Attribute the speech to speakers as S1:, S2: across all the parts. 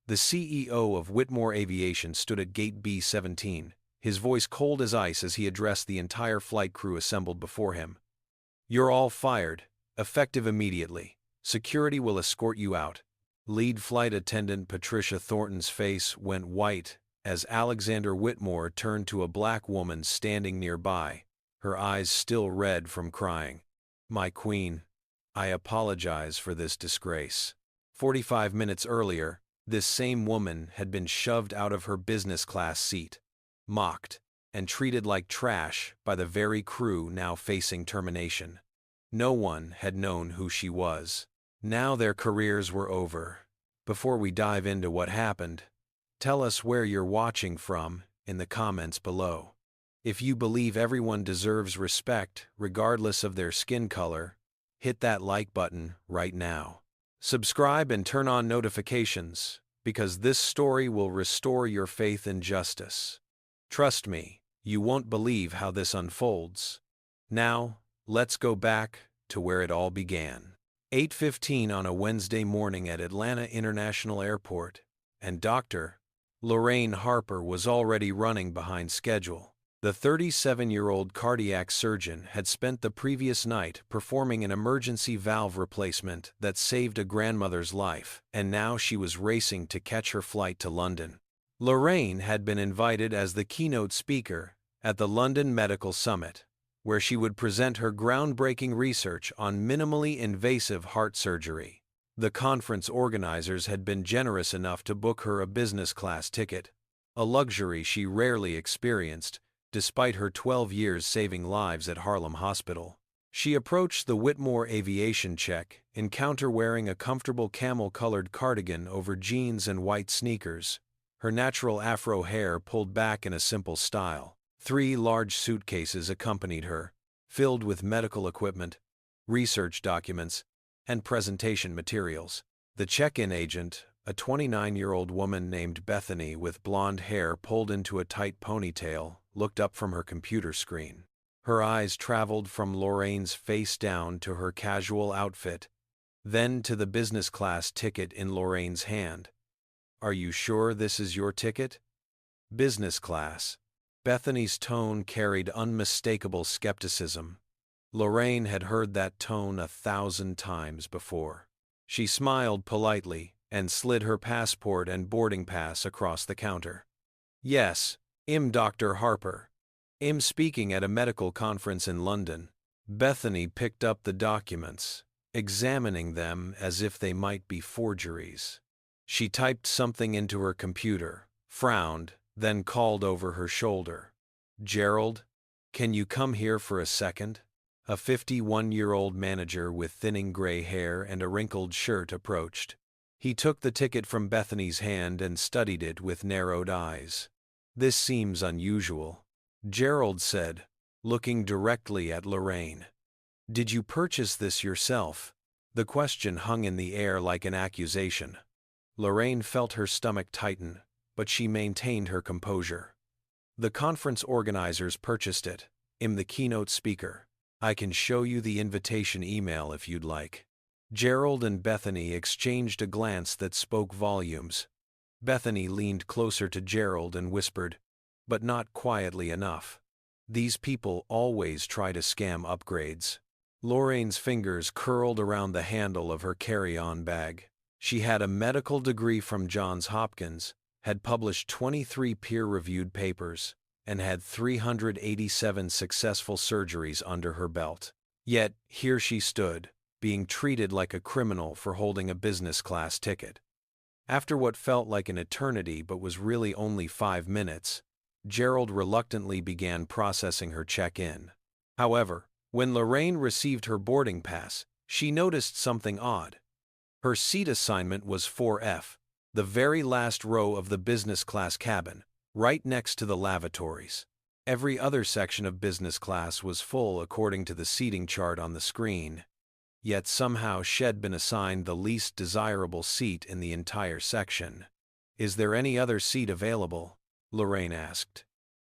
S1: The CEO of Whitmore Aviation stood at gate B-17, his voice cold as ice as he addressed the entire flight crew assembled before him. "You're all fired, effective immediately. Security will escort you out." Lead flight attendant Patricia Thornton's face went white as Alexander Whitmore turned to a black woman standing nearby, her eyes still red from crying. "My queen, I apologize for this disgrace." 45 minutes earlier, this same woman had been shoved out of her business class seat, mocked, and treated like trash by the very crew now facing termination. No one had known who she was. Now their careers were over. Before we dive into what happened, tell us where you're watching from in the comments below. If you believe everyone deserves respect regardless of their skin color, hit that like button right now. Subscribe and turn on notifications, because this story will restore your faith in justice. Trust me, you won't believe how this unfolds. Now, let's go back to where it all began. 8:15 on a Wednesday morning at Atlanta International Airport, and Dr. Lorraine Harper was already running behind schedule. The 37-year-old cardiac surgeon had spent the previous night performing an emergency valve replacement that saved a grandmother's life, and now she was racing to catch her flight to London. Lorraine had been invited as the keynote speaker at the London Medical Summit, where she would present her groundbreaking research on minimally invasive heart surgery. The conference organizers had been generous enough to book her a business-class ticket, a luxury she rarely experienced, despite her 12 years saving lives at Harlem Hospital. She approached the Whitmore Aviation check encounter wearing a comfortable camel-colored cardigan over jeans and white sneakers, her natural afro hair pulled back in a simple style. 3 large suitcases accompanied her, filled with medical equipment, research documents, and presentation materials. The check-in agent, a 29-year-old woman named Bethany with blonde hair pulled into a tight ponytail, looked up from her computer screen. Her eyes traveled from Lorraine's face down to her casual outfit, then to the business-class ticket in Lorraine's hand. "Are you sure this is your ticket?" "Business class." Bethany's tone carried unmistakable skepticism. Lorraine had heard that tone 1,000 times before. She smiled politely and slid her passport and boarding pass across the counter. "Yes, I'm Dr. Harper. I'm speaking at a medical conference in London." Bethany picked up the documents, examining them as if they might be forgeries. She typed something into her computer, frowned, then called over her shoulder. "Gerald, can you come here for a second?" A 51-year-old manager with thinning gray hair and a wrinkled shirt approached. He took the ticket from Bethany's hand and studied it with narrowed eyes. "This seems unusual," Gerald said, looking directly at Lorraine. "Did you purchase this yourself?" The question hung in the air like an accusation. Lorraine felt her stomach tighten, but she maintained her composure. "The conference organizers purchased it. I'm the keynote speaker. I can show you the invitation email if you'd like." Gerald and Bethany exchanged a glance that spoke volumes. Bethany leaned closer to Gerald and whispered, but not quietly enough, "These people always try to scam upgrades." Lorraine's fingers curled around the handle of her carry-on bag. She had a medical degree from Johns Hopkins, had published 23 peer-reviewed papers, and had 387 successful surgeries under her belt. Yet, here she stood, being treated like a criminal for holding a business-class ticket. After what felt like an eternity but was really only 5 minutes, Gerald reluctantly began processing her check-in. However, when Lorraine received her boarding pass, she noticed something odd. Her seat assignment was 4F, the very last row of the business-class cabin, right next to the lavatories. Every other section of business class was full according to the seating chart on the screen, yet somehow she'd been assigned the least desirable seat in the entire section. "Is there any other seat available?" Lorraine asked.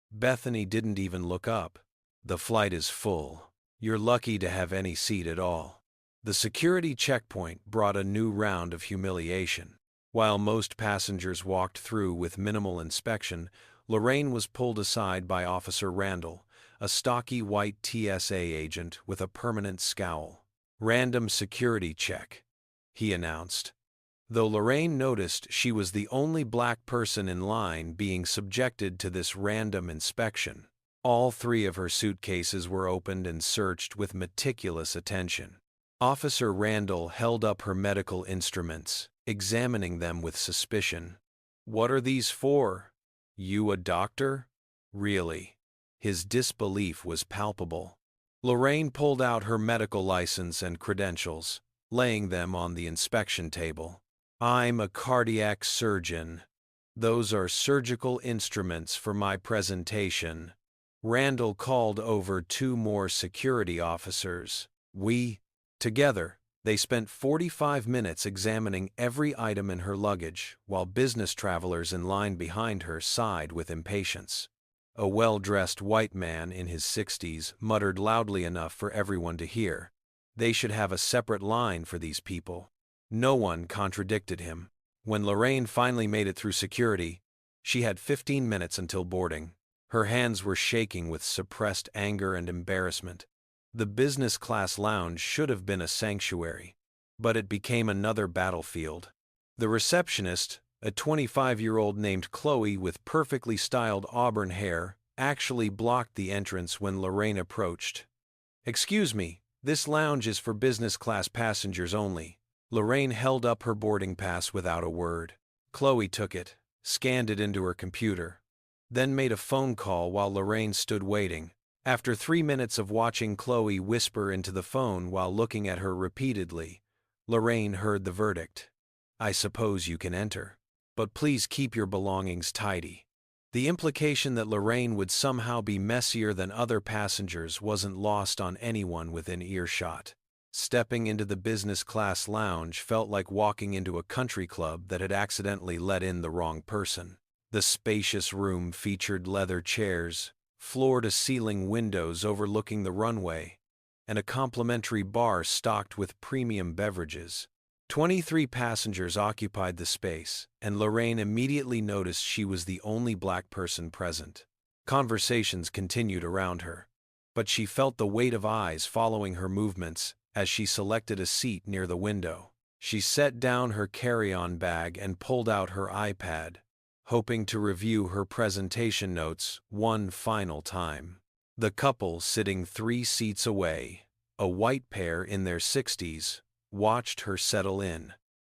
S1: Bethany didn't even look up. "The flight is full. You're lucky to have any seat at all." The security checkpoint brought a new round of humiliation. While most passengers walked through with minimal inspection, Lorraine was pulled aside by Officer Randall, a stocky white TSA agent with a permanent scowl. "Random security check," he announced. Though Lorraine noticed she was the only black person in line being subjected to this random inspection. All three of her suitcases were opened and searched with meticulous attention. Officer Randall held up her medical instruments, examining them with suspicion. "What are these for? You a doctor?" "Really?" His disbelief was palpable. Lorraine pulled out her medical license and credentials, laying them on the inspection table. "I'm a cardiac surgeon. Those are surgical instruments for my presentation." Randall called over two more security officers. Together, they spent 45 minutes examining every item in her luggage, while business travelers in line behind her sighed with impatience. A well-dressed white man in his 60s muttered loudly enough for everyone to hear. They should have a separate line for these people. No one contradicted him. When Lorraine finally made it through security, she had 15 minutes until boarding. Her hands were shaking with suppressed anger and embarrassment. The business class lounge should have been a sanctuary, but it became another battlefield. The receptionist, a 25-year-old named Chloe with perfectly styled auburn hair, actually blocked the entrance when Lorraine approached. "Excuse me, this lounge is for business class passengers only." Lorraine held up her boarding pass without a word. Chloe took it, scanned it into her computer, then made a phone call while Lorraine stood waiting. After 3 minutes of watching Chloe whisper into the phone while looking at her repeatedly, Lorraine heard the verdict. "I suppose you can enter, but please keep your belongings tidy." The implication that Lorraine would somehow be messier than other passengers wasn't lost on anyone within earshot. Stepping into the business class lounge felt like walking into a country club that had accidentally let in the wrong person. The spacious room featured leather chairs, floor-to-ceiling windows overlooking the runway, and a complimentary bar stocked with premium beverages. 23 passengers occupied the space, and Lorraine immediately noticed she was the only black person present. Conversations continued around her, but she felt the weight of eyes following her movements as she selected a seat near the window. She set down her carry-on bag and pulled out her iPad, hoping to review her presentation notes one final time. The couple sitting 3 seats away, a white pair in their 60s, watched her settle in.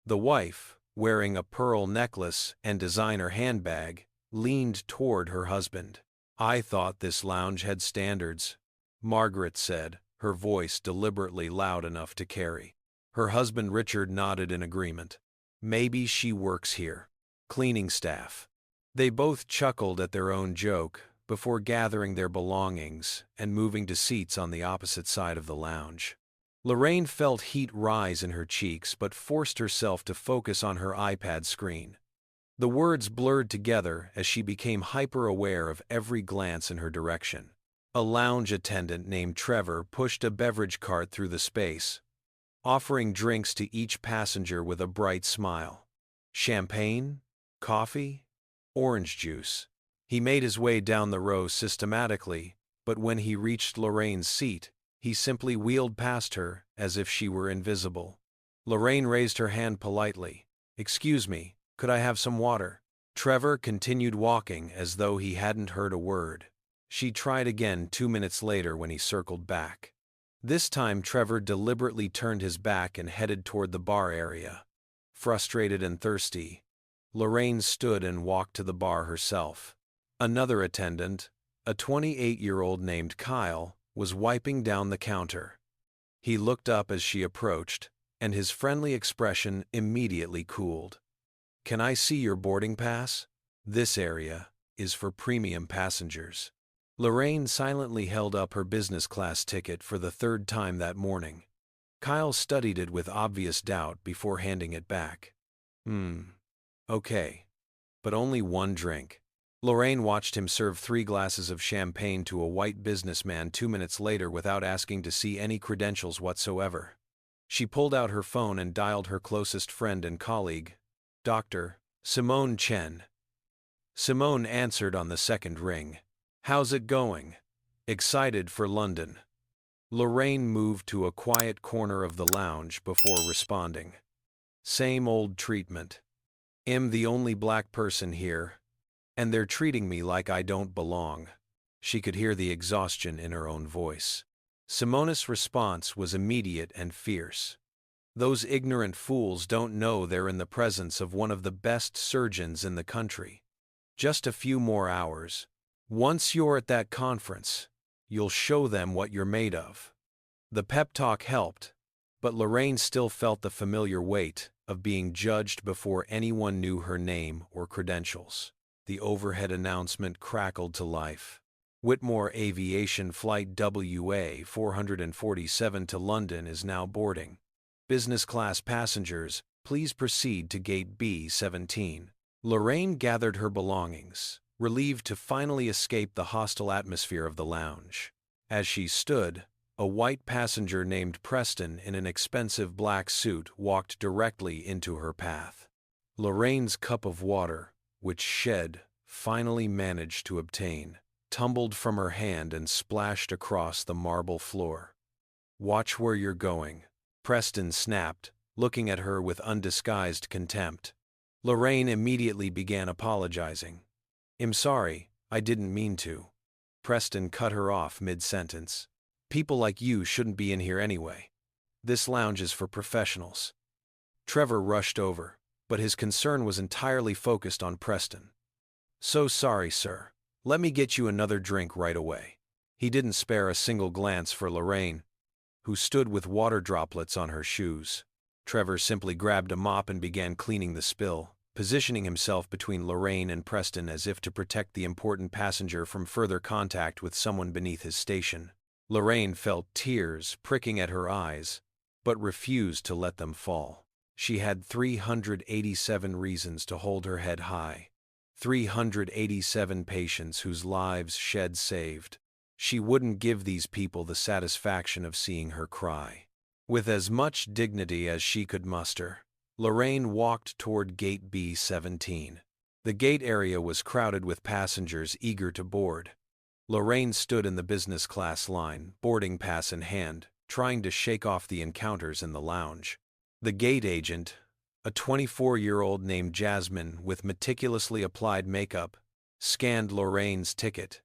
S1: The wife, wearing a pearl necklace and designer handbag, leaned toward her husband. "I thought this lounge had standards," Margaret said, her voice deliberately loud enough to carry. Her husband Richard nodded in agreement. "Maybe she works here. Cleaning staff." They both chuckled at their own joke before gathering their belongings and moving to seats on the opposite side of the lounge. Lorraine felt heat rise in her cheeks but forced herself to focus on her iPad screen. The words blurred together as she became hyper-aware of every glance in her direction. A lounge attendant named Trevor pushed a beverage cart through the space, offering drinks to each passenger with a bright smile. Champagne? Coffee? Orange juice. He made his way down the row systematically, but when he reached Lorraine's seat, he simply wheeled past her as if she were invisible. Lorraine raised her hand politely. "Excuse me, could I have some water?" Trevor continued walking as though he hadn't heard a word. She tried again 2 minutes later when he circled back. This time Trevor deliberately turned his back and headed toward the bar area. Frustrated and thirsty, Lorraine stood and walked to the bar herself. Another attendant, a 28-year-old named Kyle, was wiping down the counter. He looked up as she approached, and his friendly expression immediately cooled. "Can I see your boarding pass? This area is for premium passengers." Lorraine silently held up her business class ticket for the 3rd time that morning. Kyle studied it with obvious doubt before handing it back. Okay. But only 1 drink." Lorraine watched him serve 3 glasses of champagne to a white businessman 2 minutes later without asking to see any credentials whatsoever. She pulled out her phone and dialed her closest friend and colleague, Doctor, Simone Chen. Simone answered on the second ring. How's it going? Excited for London. Lorraine moved to a quiet corner of the lounge before responding. Same old treatment. I'm the only black person here, and they're treating me like I don't belong. She could hear the exhaustion in her own voice. Simone's response was immediate and fierce. Those ignorant fools don't know they're in the presence of one of the best surgeons in the country. Just a few more hours. Once you're at that conference, you'll show them what you're made of. The pep talk helped, but Lorraine still felt the familiar weight of being judged before anyone knew her name or credentials. The overhead announcement crackled to life. Whitmore Aviation Flight WA 447 to London is now boarding. Business class passengers, please proceed to gate B17. Lorraine gathered her belongings, relieved to finally escape the hostile atmosphere of the lounge. As she stood, a white passenger named Preston in an expensive black suit walked directly into her path. Lorraine's cup of water, which Shed finally managed to obtain, tumbled from her hand and splashed across the marble floor. Watch where you're going, Preston snapped, looking at her with undisguised contempt. Lorraine immediately began apologizing. I'm sorry, I didn't mean to. Preston cut her off mid-sentence. People like you shouldn't be in here anyway. This lounge is for professionals. Trevor rushed over, but his concern was entirely focused on Preston. So sorry, sir. Let me get you another drink right away. He didn't spare a single glance for Lorraine, who stood with water droplets on her shoes. Trevor simply grabbed a mop and began cleaning the spill, positioning himself between Lorraine and Preston as if to protect the important passenger from further contact with someone beneath his station. Lorraine felt tears pricking at her eyes, but refused to let them fall. She had 387 reasons to hold her head high. 387 patients whose lives Shed saved. She wouldn't give these people the satisfaction of seeing her cry. With as much dignity as she could muster, Lorraine walked toward gate B17. The gate area was crowded with passengers eager to board. Lorraine stood in the business class line, boarding pass in hand, trying to shake off the encounters in the lounge. The gate agent, a 24-year-old named Jasmine with meticulously applied makeup, scanned Lorraine's ticket.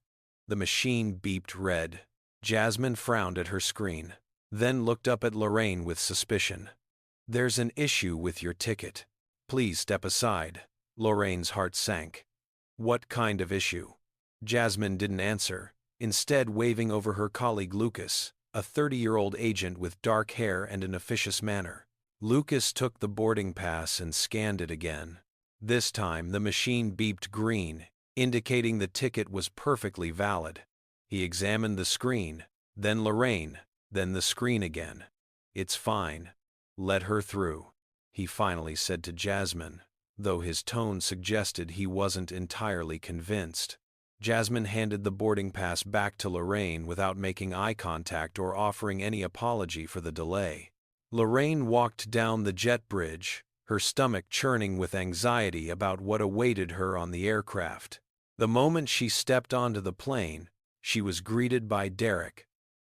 S1: The machine beeped red. Jasmine frowned at her screen, then looked up at Lorraine with suspicion. There's an issue with your ticket. Please step aside. Lorraine's heart sank. What kind of issue? Jasmine didn't answer, instead waving over her colleague Lucas, a 30-year-old agent with dark hair and an officious manner. Lucas took the boarding pass and scanned it again. This time the machine beeped green, indicating the ticket was perfectly valid. He examined the screen, then Lorraine, then the screen again. It's fine. Let her through, he finally said to Jasmine, though his tone suggested he wasn't entirely convinced. Jasmine handed the boarding pass back to Lorraine without making eye contact or offering any apology for the delay. Lorraine walked down the jet bridge, her stomach churning with anxiety about what awaited her on the aircraft. The moment she stepped onto the plane, she was greeted by Derek,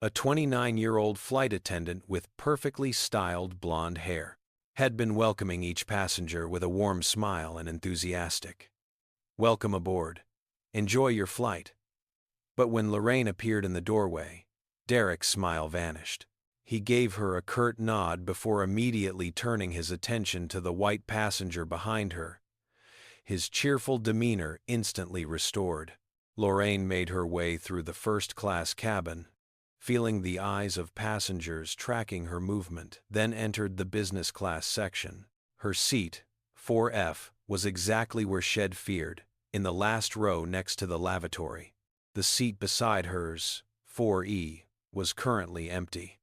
S1: a 29-year-old flight attendant with perfectly styled blonde hair. Had been welcoming each passenger with a warm smile and enthusiastic. Welcome aboard. Enjoy your flight. But when Lorraine appeared in the doorway, Derek's smile vanished. He gave her a curt nod before immediately turning his attention to the white passenger behind her, his cheerful demeanor instantly restored. Lorraine made her way through the first-class cabin, feeling the eyes of passengers tracking her movement, then entered the business class section. Her seat, 4F, was exactly where Shed feared, in the last row next to the lavatory. The seat beside hers, 4E, was currently empty.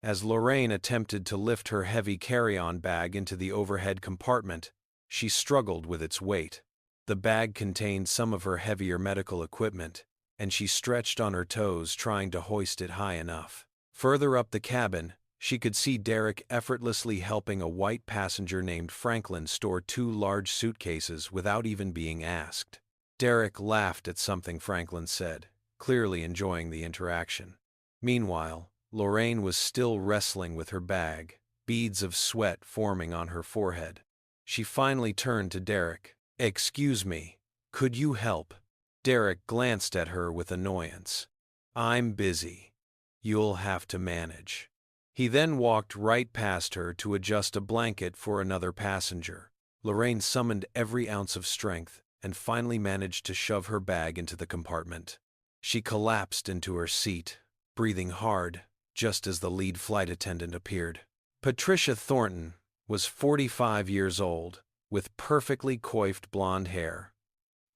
S1: As Lorraine attempted to lift her heavy carry-on bag into the overhead compartment, she struggled with its weight. The bag contained some of her heavier medical equipment, and she stretched on her toes trying to hoist it high enough. Further up the cabin, She could see Derek effortlessly helping a white passenger named Franklin store 2 large suitcases without even being asked. Derek laughed at something Franklin said, clearly enjoying the interaction. Meanwhile, Lorraine was still wrestling with her bag, beads of sweat forming on her forehead. She finally turned to Derek. "Excuse me, could you help?" Derek glanced at her with annoyance. "I'm busy. You'll have to manage." He then walked right past her to adjust a blanket for another passenger. Lorraine summoned every ounce of strength and finally managed to shove her bag into the compartment. She collapsed into her seat, breathing hard, just as the lead flight attendant appeared. Patricia Thornton was 45 years old, with perfectly coiffed blonde hair,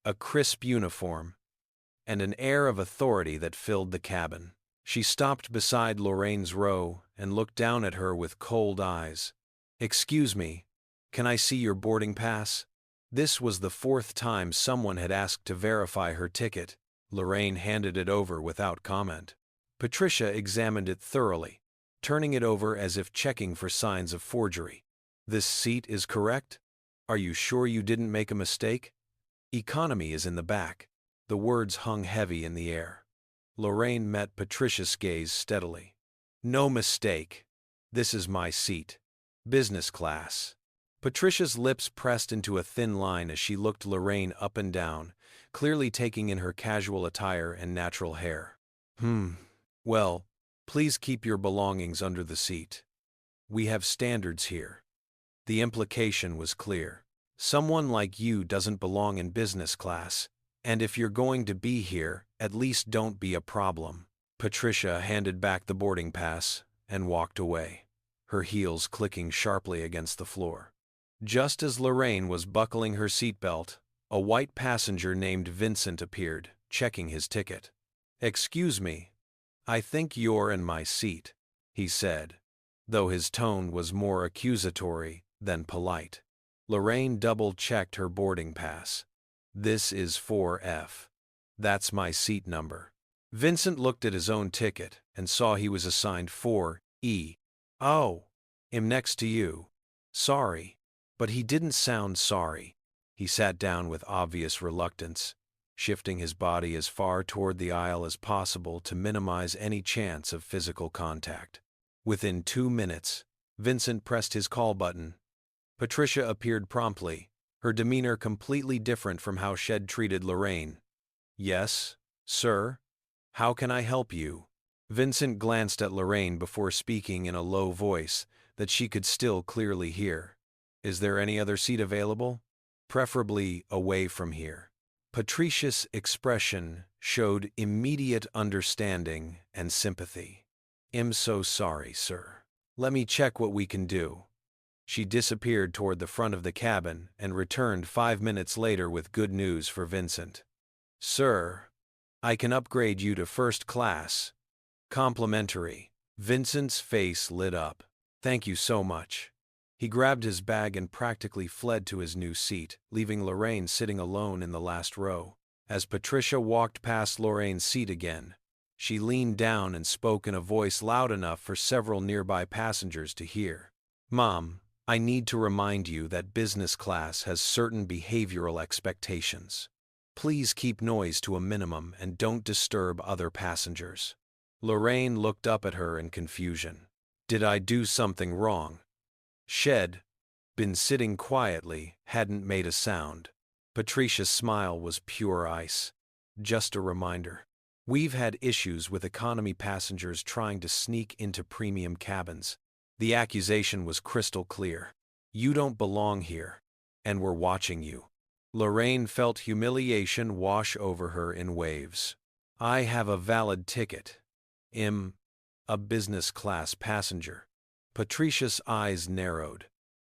S1: a crisp uniform, and an air of authority that filled the cabin. She stopped beside Lorraine's row and looked down at her with cold eyes. "Excuse me, can I see your boarding pass?" This was the 4th time someone had asked to verify her ticket. Lorraine handed it over without comment. Patricia examined it thoroughly, turning it over as if checking for signs of forgery. "This seat is correct? Are you sure you didn't make a mistake? Economy is in the back." The words hung heavy in the air. Lorraine met Patricia's gaze steadily. "No mistake. This is my seat. Business class." Patricia's lips pressed into a thin line as she looked Lorraine up and down, clearly taking in her casual attire and natural hair. Well, please keep your belongings under the seat. We have standards here." The implication was clear. Someone like you doesn't belong in business class, and if you're going to be here, at least don't be a problem. Patricia handed back the boarding pass and walked away, her heels clicking sharply against the floor. Just as Lorraine was buckling her seatbelt, a white passenger named Vincent appeared, checking his ticket. "Excuse me, I think you're in my seat," he said, though his tone was more accusatory than polite. Lorraine double-checked her boarding pass. "This is 4F. That's my seat number." Vincent looked at his own ticket and saw he was assigned 4E. "Oh, I'm next to you. Sorry." But he didn't sound sorry. He sat down with obvious reluctance, shifting his body as far toward the aisle as possible to minimize any chance of physical contact. Within 2 minutes, Vincent pressed his call button. Patricia appeared promptly, her demeanor completely different from how she'd treated Lorraine. "Yes, sir? How can I help you?" Vincent glanced at Lorraine before speaking in a low voice that she could still clearly hear. "Is there any other seat available? Preferably away from here." Patricia's expression showed immediate understanding and sympathy. "I'm so sorry, sir. Let me check what we can do." She disappeared toward the front of the cabin and returned 5 minutes later with good news for Vincent. "Sir, I can upgrade you to first class. Complimentary." Vincent's face lit up. "Thank you so much." He grabbed his bag and practically fled to his new seat, leaving Lorraine sitting alone in the last row. As Patricia walked past Lorraine's seat again, she leaned down and spoke in a voice loud enough for several nearby passengers to hear. "Mom, I need to remind you that business class has certain behavioral expectations. Please keep noise to a minimum and don't disturb other passengers." Lorraine looked up at her in confusion. "Did I do something wrong?" She'd been sitting quietly, hadn't made a sound. Patricia's smile was pure ice. "Just a reminder. We've had issues with economy passengers trying to sneak into premium cabins. The accusation was crystal clear. You don't belong here, and we're watching you." Lorraine felt humiliation wash over her in waves. "I have a valid ticket. I'm a business class passenger." Patricia's eyes narrowed.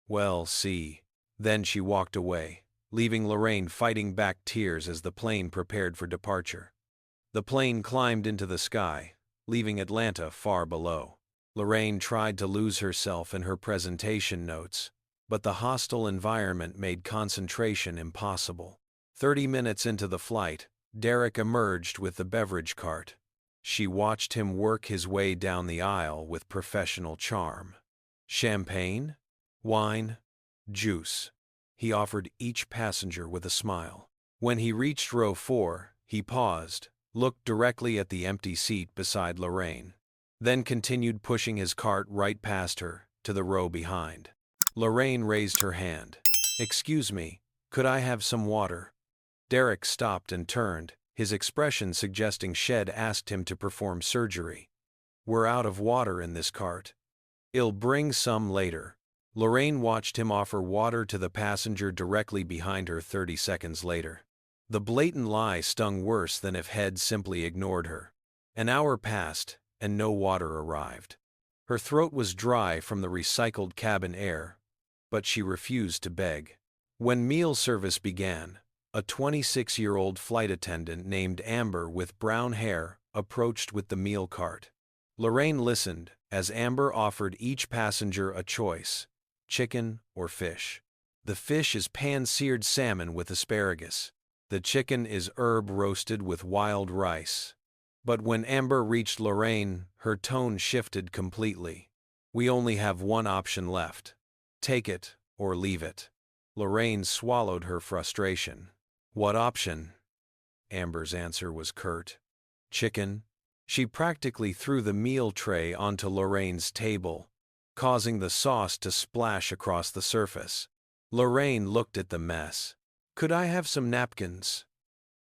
S1: "Well, see." Then she walked away, leaving Lorraine fighting back tears as the plane prepared for departure. The plane climbed into the sky, leaving Atlanta far below. Lorraine tried to lose herself in her presentation notes, but the hostile environment made concentration impossible. 30 minutes into the flight, Derek emerged with the beverage cart. She watched him work his way down the aisle with professional charm. Champagne? Wine? Juice. He offered each passenger with a smile. When he reached row 4, he paused, looked directly at the empty seat beside Lorraine, then continued pushing his cart right past her, to the row behind. Lorraine raised her hand. "Excuse me, could I have some water?" Derek stopped and turned, his expression suggesting Shed asked him to perform surgery. "We're out of water in this cart." "I'll bring some later." Lorraine watched him offer water to the passenger directly behind her 30 seconds later. The blatant lie stung worse than if Head simply ignored her. An hour passed, and no water arrived. Her throat was dry from the recycled cabin air, but she refused to beg. When meal service began, a 26-year-old flight attendant named Amber with brown hair approached with the meal cart. Lorraine listened as Amber offered each passenger a choice: chicken or fish. The fish is pan-seared salmon with asparagus. The chicken is herb roasted with wild rice. But when Amber reached Lorraine, her tone shifted completely. "We only have one option left. Take it or leave it." Lorraine swallowed her frustration. "What option?" Amber's answer was curt. "Chicken." She practically threw the meal tray onto Lorraine's table, causing the sauce to splash across the surface. Lorraine looked at the mess. "Could I have some napkins?"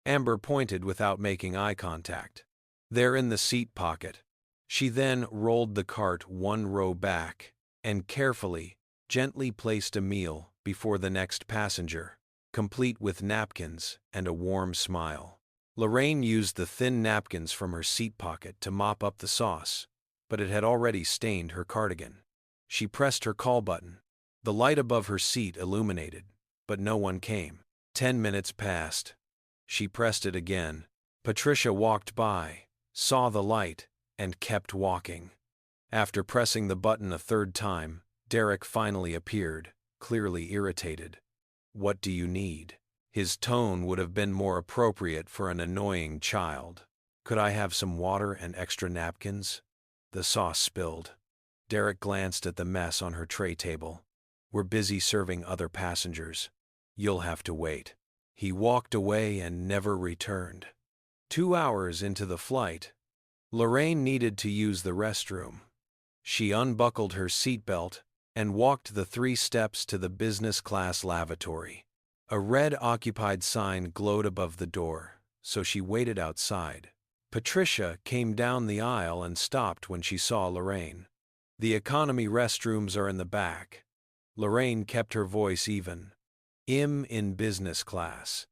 S1: Amber pointed without making eye contact. "They're in the seat pocket." She then rolled the cart one row back and carefully, gently placed a meal before the next passenger, complete with napkins and a warm smile. Lorraine used the thin napkins from her seat pocket to mop up the sauce, but it had already stained her cardigan. She pressed her call button. The light above her seat illuminated, but no one came. 10 minutes passed. She pressed it again. Patricia walked by, saw the light, and kept walking. After pressing the button a third time, Derek finally appeared, clearly irritated. "What do you need?" His tone would have been more appropriate for an annoying child. "Could I have some water and extra napkins?" The sauce spilled. Derek glanced at the mess on her tray table. "We're busy serving other passengers. You'll have to wait." He walked away and never returned. 2 hours into the flight, Lorraine needed to use the restroom. She unbuckled her seatbelt and walked the 3 steps to the business class lavatory. A red occupied sign glowed above the door, so she waited outside. Patricia came down the aisle and stopped when she saw Lorraine. "The economy restrooms are in the back." Lorraine kept her voice even. "I'm in business class."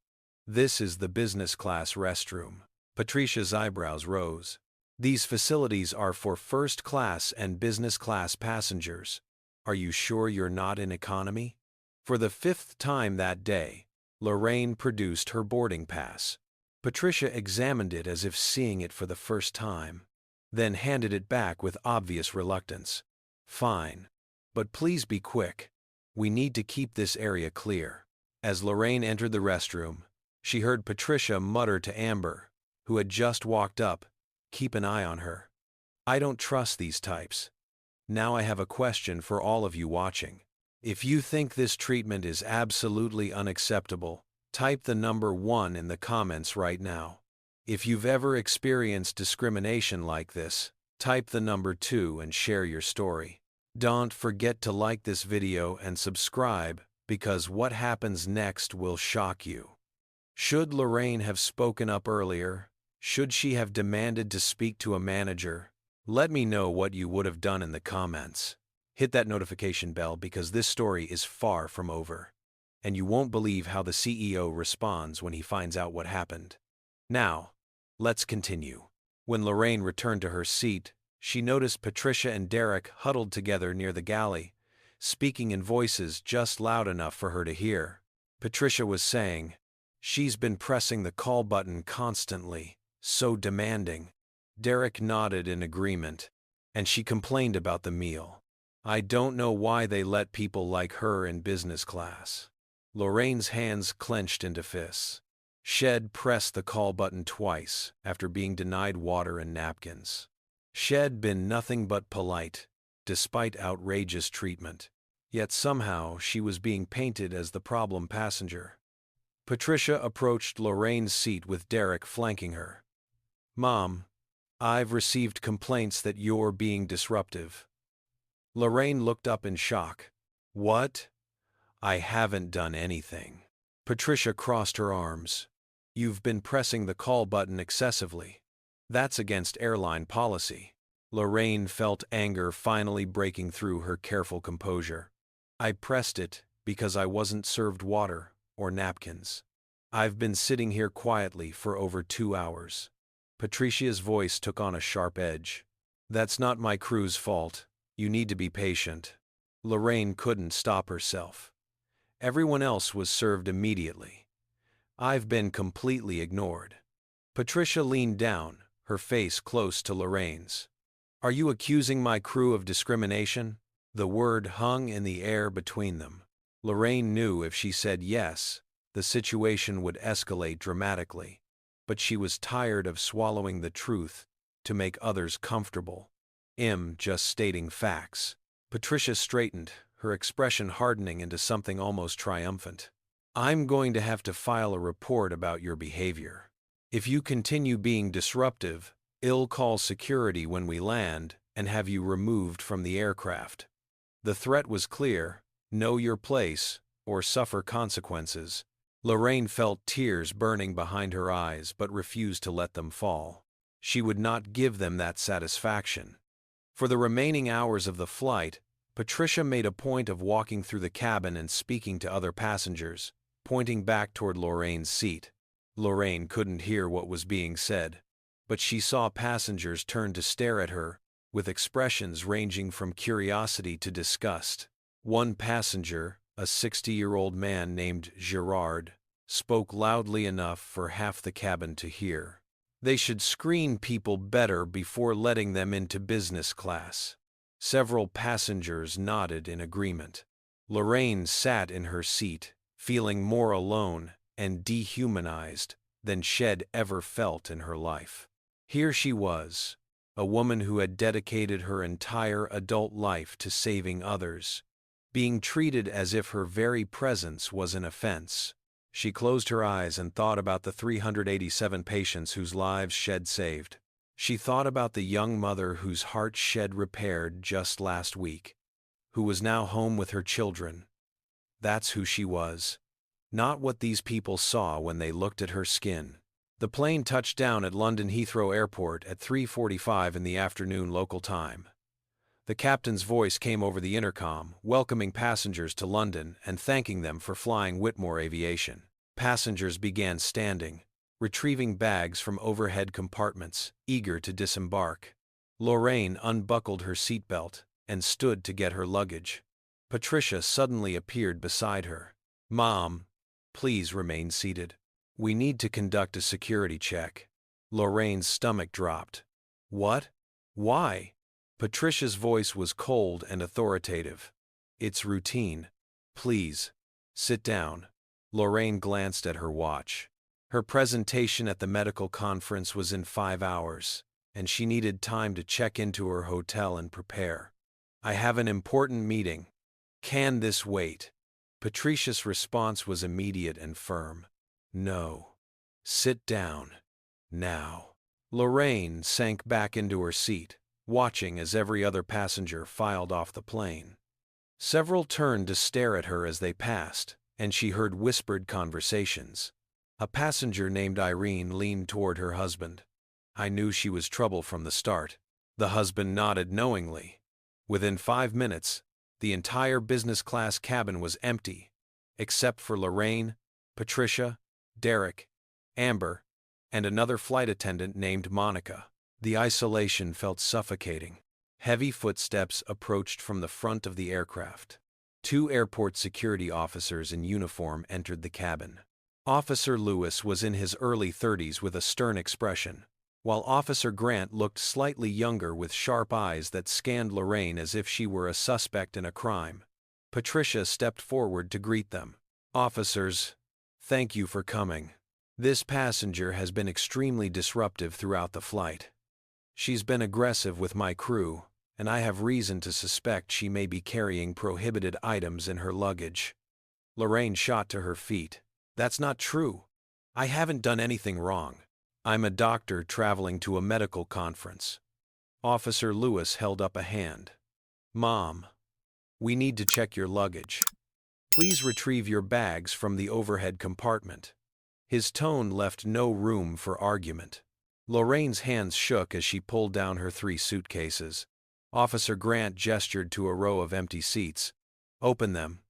S1: "This is the business class restroom." Patricia's eyebrows rose. "These facilities are for first class and business class passengers. Are you sure you're not in economy?" For the 5th time that day, Lorraine produced her boarding pass. Patricia examined it as if seeing it for the first time, then handed it back with obvious reluctance. "Fine. But please be quick. We need to keep this area clear." As Lorraine entered the restroom, she heard Patricia mutter to Amber, who had just walked up, "Keep an eye on her. I don't trust these types." Now I have a question for all of you watching. If you think this treatment is absolutely unacceptable, type the number 1 in the comments right now. If you've ever experienced discrimination like this, type the number 2 and share your story. Don't forget to like this video and subscribe, because what happens next will shock you. Should Lorraine have spoken up earlier? Should she have demanded to speak to a manager? Let me know what you would have done in the comments. Hit that notification bell because this story is far from over. And you won't believe how the CEO responds when he finds out what happened. Now, let's continue. When Lorraine returned to her seat, she noticed Patricia and Derek huddled together near the galley, speaking in voices just loud enough for her to hear. Patricia was saying, "She's been pressing the call button constantly, so demanding." Derek nodded in agreement, and she complained about the meal. "I don't know why they let people like her in business class." Lorraine's hands clenched into fists. Shed pressed the call button twice after being denied water and napkins. She'd been nothing but polite, despite outrageous treatment. Yet somehow she was being painted as the problem passenger. Patricia approached Lorraine's seat with Derek flanking her. "Mom, I've received complaints that you're being disruptive." Lorraine looked up in shock. "What? I haven't done anything." Patricia crossed her arms. "You've been pressing the call button excessively. That's against airline policy." Lorraine felt anger finally breaking through her careful composure. "I pressed it because I wasn't served water or napkins. I've been sitting here quietly for over 2 hours." Patricia's voice took on a sharp edge. "That's not my crew's fault. You need to be patient." Lorraine couldn't stop herself. Everyone else was served immediately. "I've been completely ignored." Patricia leaned down, her face close to Lorraine's. "Are you accusing my crew of discrimination?" The word hung in the air between them. Lorraine knew if she said yes, the situation would escalate dramatically. But she was tired of swallowing the truth to make others comfortable. Just stating facts. Patricia straightened, her expression hardening into something almost triumphant. "I'm going to have to file a report about your behavior. If you continue being disruptive, I'll call security when we land and have you removed from the aircraft." The threat was clear: know your place or suffer consequences. Lorraine felt tears burning behind her eyes but refused to let them fall. She would not give them that satisfaction. For the remaining hours of the flight, Patricia made a point of walking through the cabin and speaking to other passengers, pointing back toward Lorraine's seat. Lorraine couldn't hear what was being said, but she saw passengers turn to stare at her, with expressions ranging from curiosity to disgust. One passenger, a 60-year-old man named Gerard, spoke loudly enough for half the cabin to hear. "They should screen people better before letting them into business class." Several passengers nodded in agreement. Lorraine sat in her seat, feeling more alone and dehumanized than she'd ever felt in her life. Here she was, a woman who had dedicated her entire adult life to saving others, being treated as if her very presence was an offense. She closed her eyes and thought about the 387 patients whose lives she'd saved. She thought about the young mother whose heart she'd repaired just last week, who was now home with her children. That's who she was, not what these people saw when they looked at her skin. The plane touched down at London Heathrow Airport at 3:45 in the afternoon local time. The captain's voice came over the intercom, welcoming passengers to London and thanking them for flying Whitmore Aviation. Passengers began standing, retrieving bags from overhead compartments, eager to disembark. Lorraine unbuckled her seatbelt and stood to get her luggage. Patricia suddenly appeared beside her. "Mom, please remain seated. We need to conduct a security check." Lorraine's stomach dropped. "What? Why?" Patricia's voice was cold and authoritative. "It's routine. Please, sit down." Lorraine glanced at her watch. Her presentation at the medical conference was in 5 hours, and she needed time to check into her hotel and prepare. "I have an important meeting. Can this wait?" Patricia's response was immediate and firm. "No. Sit down. Now." Lorraine sank back into her seat, watching as every other passenger filed off the plane. Several turned to stare at her as they passed, and she heard whispered conversations. A passenger named Irene leaned toward her husband. "I knew she was trouble from the start." The husband nodded knowingly. Within 5 minutes, the entire business class cabin was empty, except for Lorraine, Patricia, Derek, Amber, and another flight attendant named Monica. The isolation felt suffocating. Heavy footsteps approached from the front of the aircraft. 2 airport security officers in uniform entered the cabin. Officer Lewis was in his early 30s with a stern expression, while Officer Grant looked slightly younger with sharp eyes that scanned Lorraine as if she were a suspect in a crime. Patricia stepped forward to greet them. "Officers, thank you for coming. This passenger has been extremely disruptive throughout the flight. She's been aggressive with my crew, and I have reason to suspect she may be carrying prohibited items in her luggage. Lorraine shot to her feet. That's not true. I haven't done anything wrong. I'm a doctor traveling to a medical conference. Officer Lewis held up a hand. Mom, we need to check your luggage. Please retrieve your bags from the overhead compartment. His tone left no room for argument. Lorraine's hands shook as she pulled down her 3 suitcases. Officer Grant gestured to a row of empty seats. Open them.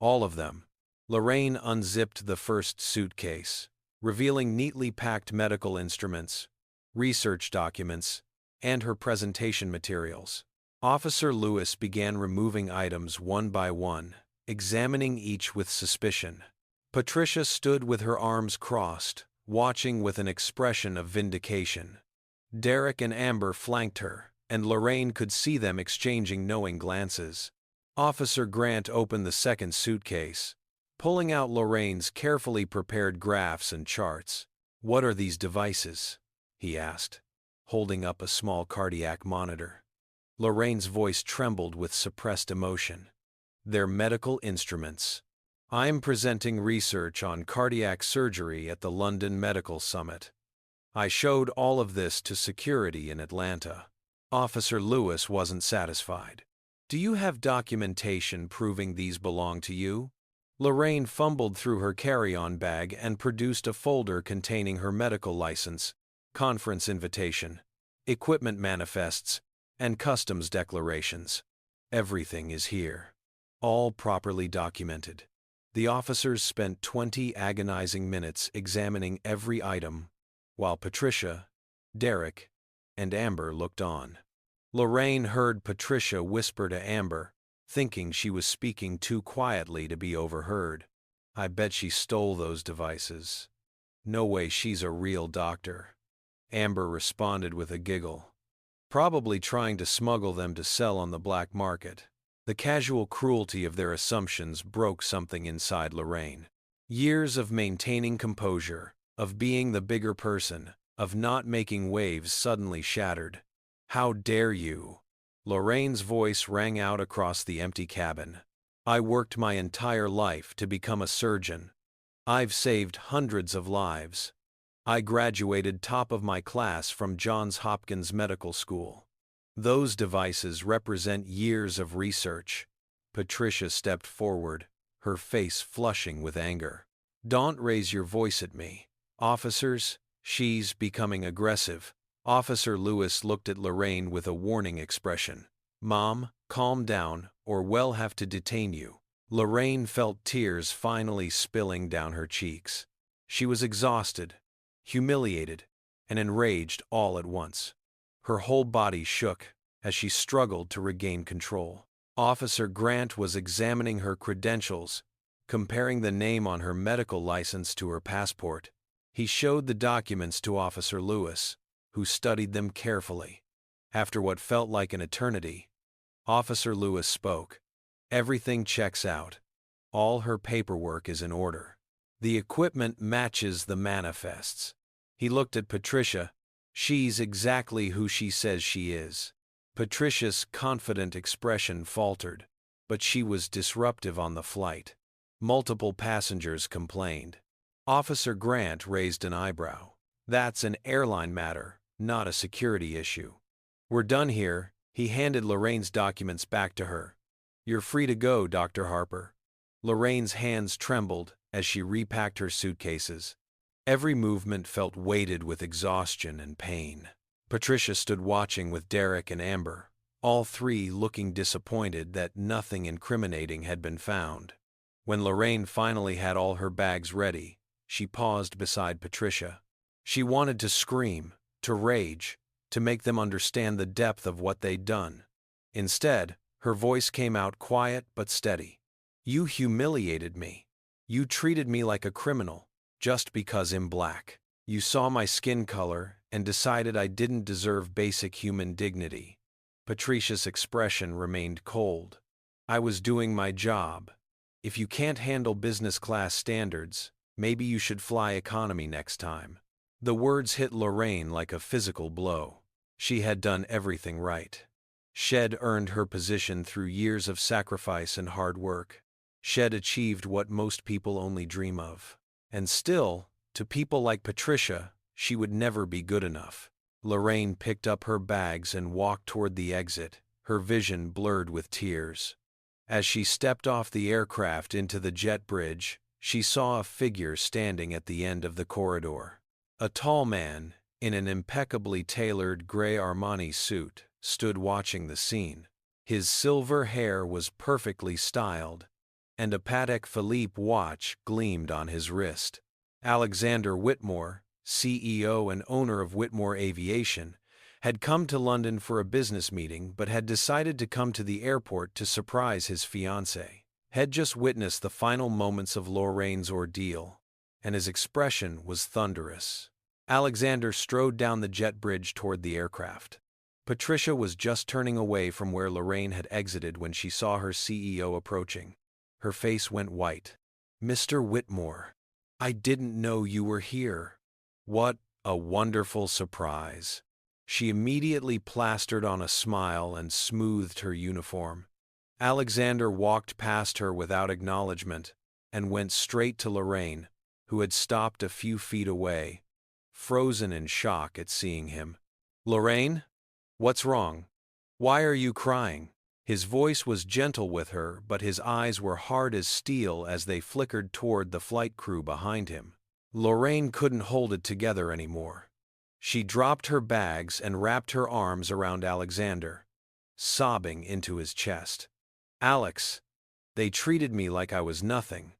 S1: All of them. Lorraine unzipped the first suitcase, revealing neatly packed medical instruments, research documents, and her presentation materials. Officer Lewis began removing items one by one, examining each with suspicion. Patricia stood with her arms crossed, watching with an expression of vindication. Derek and Amber flanked her, and Lorraine could see them exchanging knowing glances. Officer Grant opened the second suitcase, pulling out Lorraine's carefully prepared graphs and charts. What are these devices? He asked, holding up a small cardiac monitor. Lorraine's voice trembled with suppressed emotion. They're medical instruments. I'm presenting research on cardiac surgery at the London Medical Summit. I showed all of this to security in Atlanta. Officer Lewis wasn't satisfied. Do you have documentation proving these belong to you? Lorraine fumbled through her carry-on bag and produced a folder containing her medical license, conference invitation, equipment manifests, and customs declarations. Everything is here. All properly documented. The officers spent 20 agonizing minutes examining every item, while Patricia, Derek, and Amber looked on. Lorraine heard Patricia whisper to Amber, thinking she was speaking too quietly to be overheard. I bet she stole those devices. No way she's a real doctor. Amber responded with a giggle. Probably trying to smuggle them to sell on the black market. The casual cruelty of their assumptions broke something inside Lorraine. Years of maintaining composure, of being the bigger person, of not making waves suddenly shattered. How dare you? Lorraine's voice rang out across the empty cabin. I worked my entire life to become a surgeon. I've saved hundreds of lives. I graduated top of my class from Johns Hopkins Medical School. Those devices represent years of research. Patricia stepped forward, her face flushing with anger. Don't raise your voice at me. Officers, she's becoming aggressive. Officer Lewis looked at Lorraine with a warning expression. Mom, calm down, or we'll have to detain you. Lorraine felt tears finally spilling down her cheeks. She was exhausted, humiliated, and enraged all at once. Her whole body shook as she struggled to regain control. Officer Grant was examining her credentials, comparing the name on her medical license to her passport. He showed the documents to Officer Lewis, who studied them carefully. After what felt like an eternity, Officer Lewis spoke. Everything checks out. All her paperwork is in order. The equipment matches the manifests. He looked at Patricia. She's exactly who she says she is. Patricia's confident expression faltered, but she was disruptive on the flight. Multiple passengers complained. Officer Grant raised an eyebrow. That's an airline matter, not a security issue. We're done here. He handed Lorraine's documents back to her. You're free to go, Dr. Harper. Lorraine's hands trembled as she repacked her suitcases. Every movement felt weighted with exhaustion and pain. Patricia stood watching with Derek and Amber, all 3 looking disappointed that nothing incriminating had been found. When Lorraine finally had all her bags ready, she paused beside Patricia. She wanted to scream, to rage, to make them understand the depth of what they'd done. Instead, her voice came out quiet but steady. You humiliated me. You treated me like a criminal, just because I'm black. You saw my skin color and decided I didn't deserve basic human dignity. Patricia's expression remained cold. I was doing my job. If you can't handle business class standards, Maybe you should fly economy next time." The words hit Lorraine like a physical blow. She had done everything right. She'd earned her position through years of sacrifice and hard work. She'd achieved what most people only dream of. And still, to people like Patricia, she would never be good enough. Lorraine picked up her bags and walked toward the exit, her vision blurred with tears. As she stepped off the aircraft into the jet bridge, she saw a figure standing at the end of the corridor. A tall man, in an impeccably tailored gray Armani suit, stood watching the scene. His silver hair was perfectly styled, and a Patek Philippe watch gleamed on his wrist. Alexander Whitmore, CEO and owner of Whitmore Aviation, had come to London for a business meeting but had decided to come to the airport to surprise his fiancé. Had just witnessed the final moments of Lorraine's ordeal, and his expression was thunderous. Alexander strode down the jet bridge toward the aircraft. Patricia was just turning away from where Lorraine had exited when she saw her CEO approaching. Her face went white. "Mr. Whitmore, I didn't know you were here." "What a wonderful surprise." She immediately plastered on a smile and smoothed her uniform. Alexander walked past her without acknowledgement and went straight to Lorraine, who had stopped a few feet away, frozen in shock at seeing him. "Lorraine? What's wrong? Why are you crying?" His voice was gentle with her, but his eyes were hard as steel as they flickered toward the flight crew behind him. Lorraine couldn't hold it together anymore. She dropped her bags and wrapped her arms around Alexander, sobbing into his chest. "Alex, they treated me like I was nothing,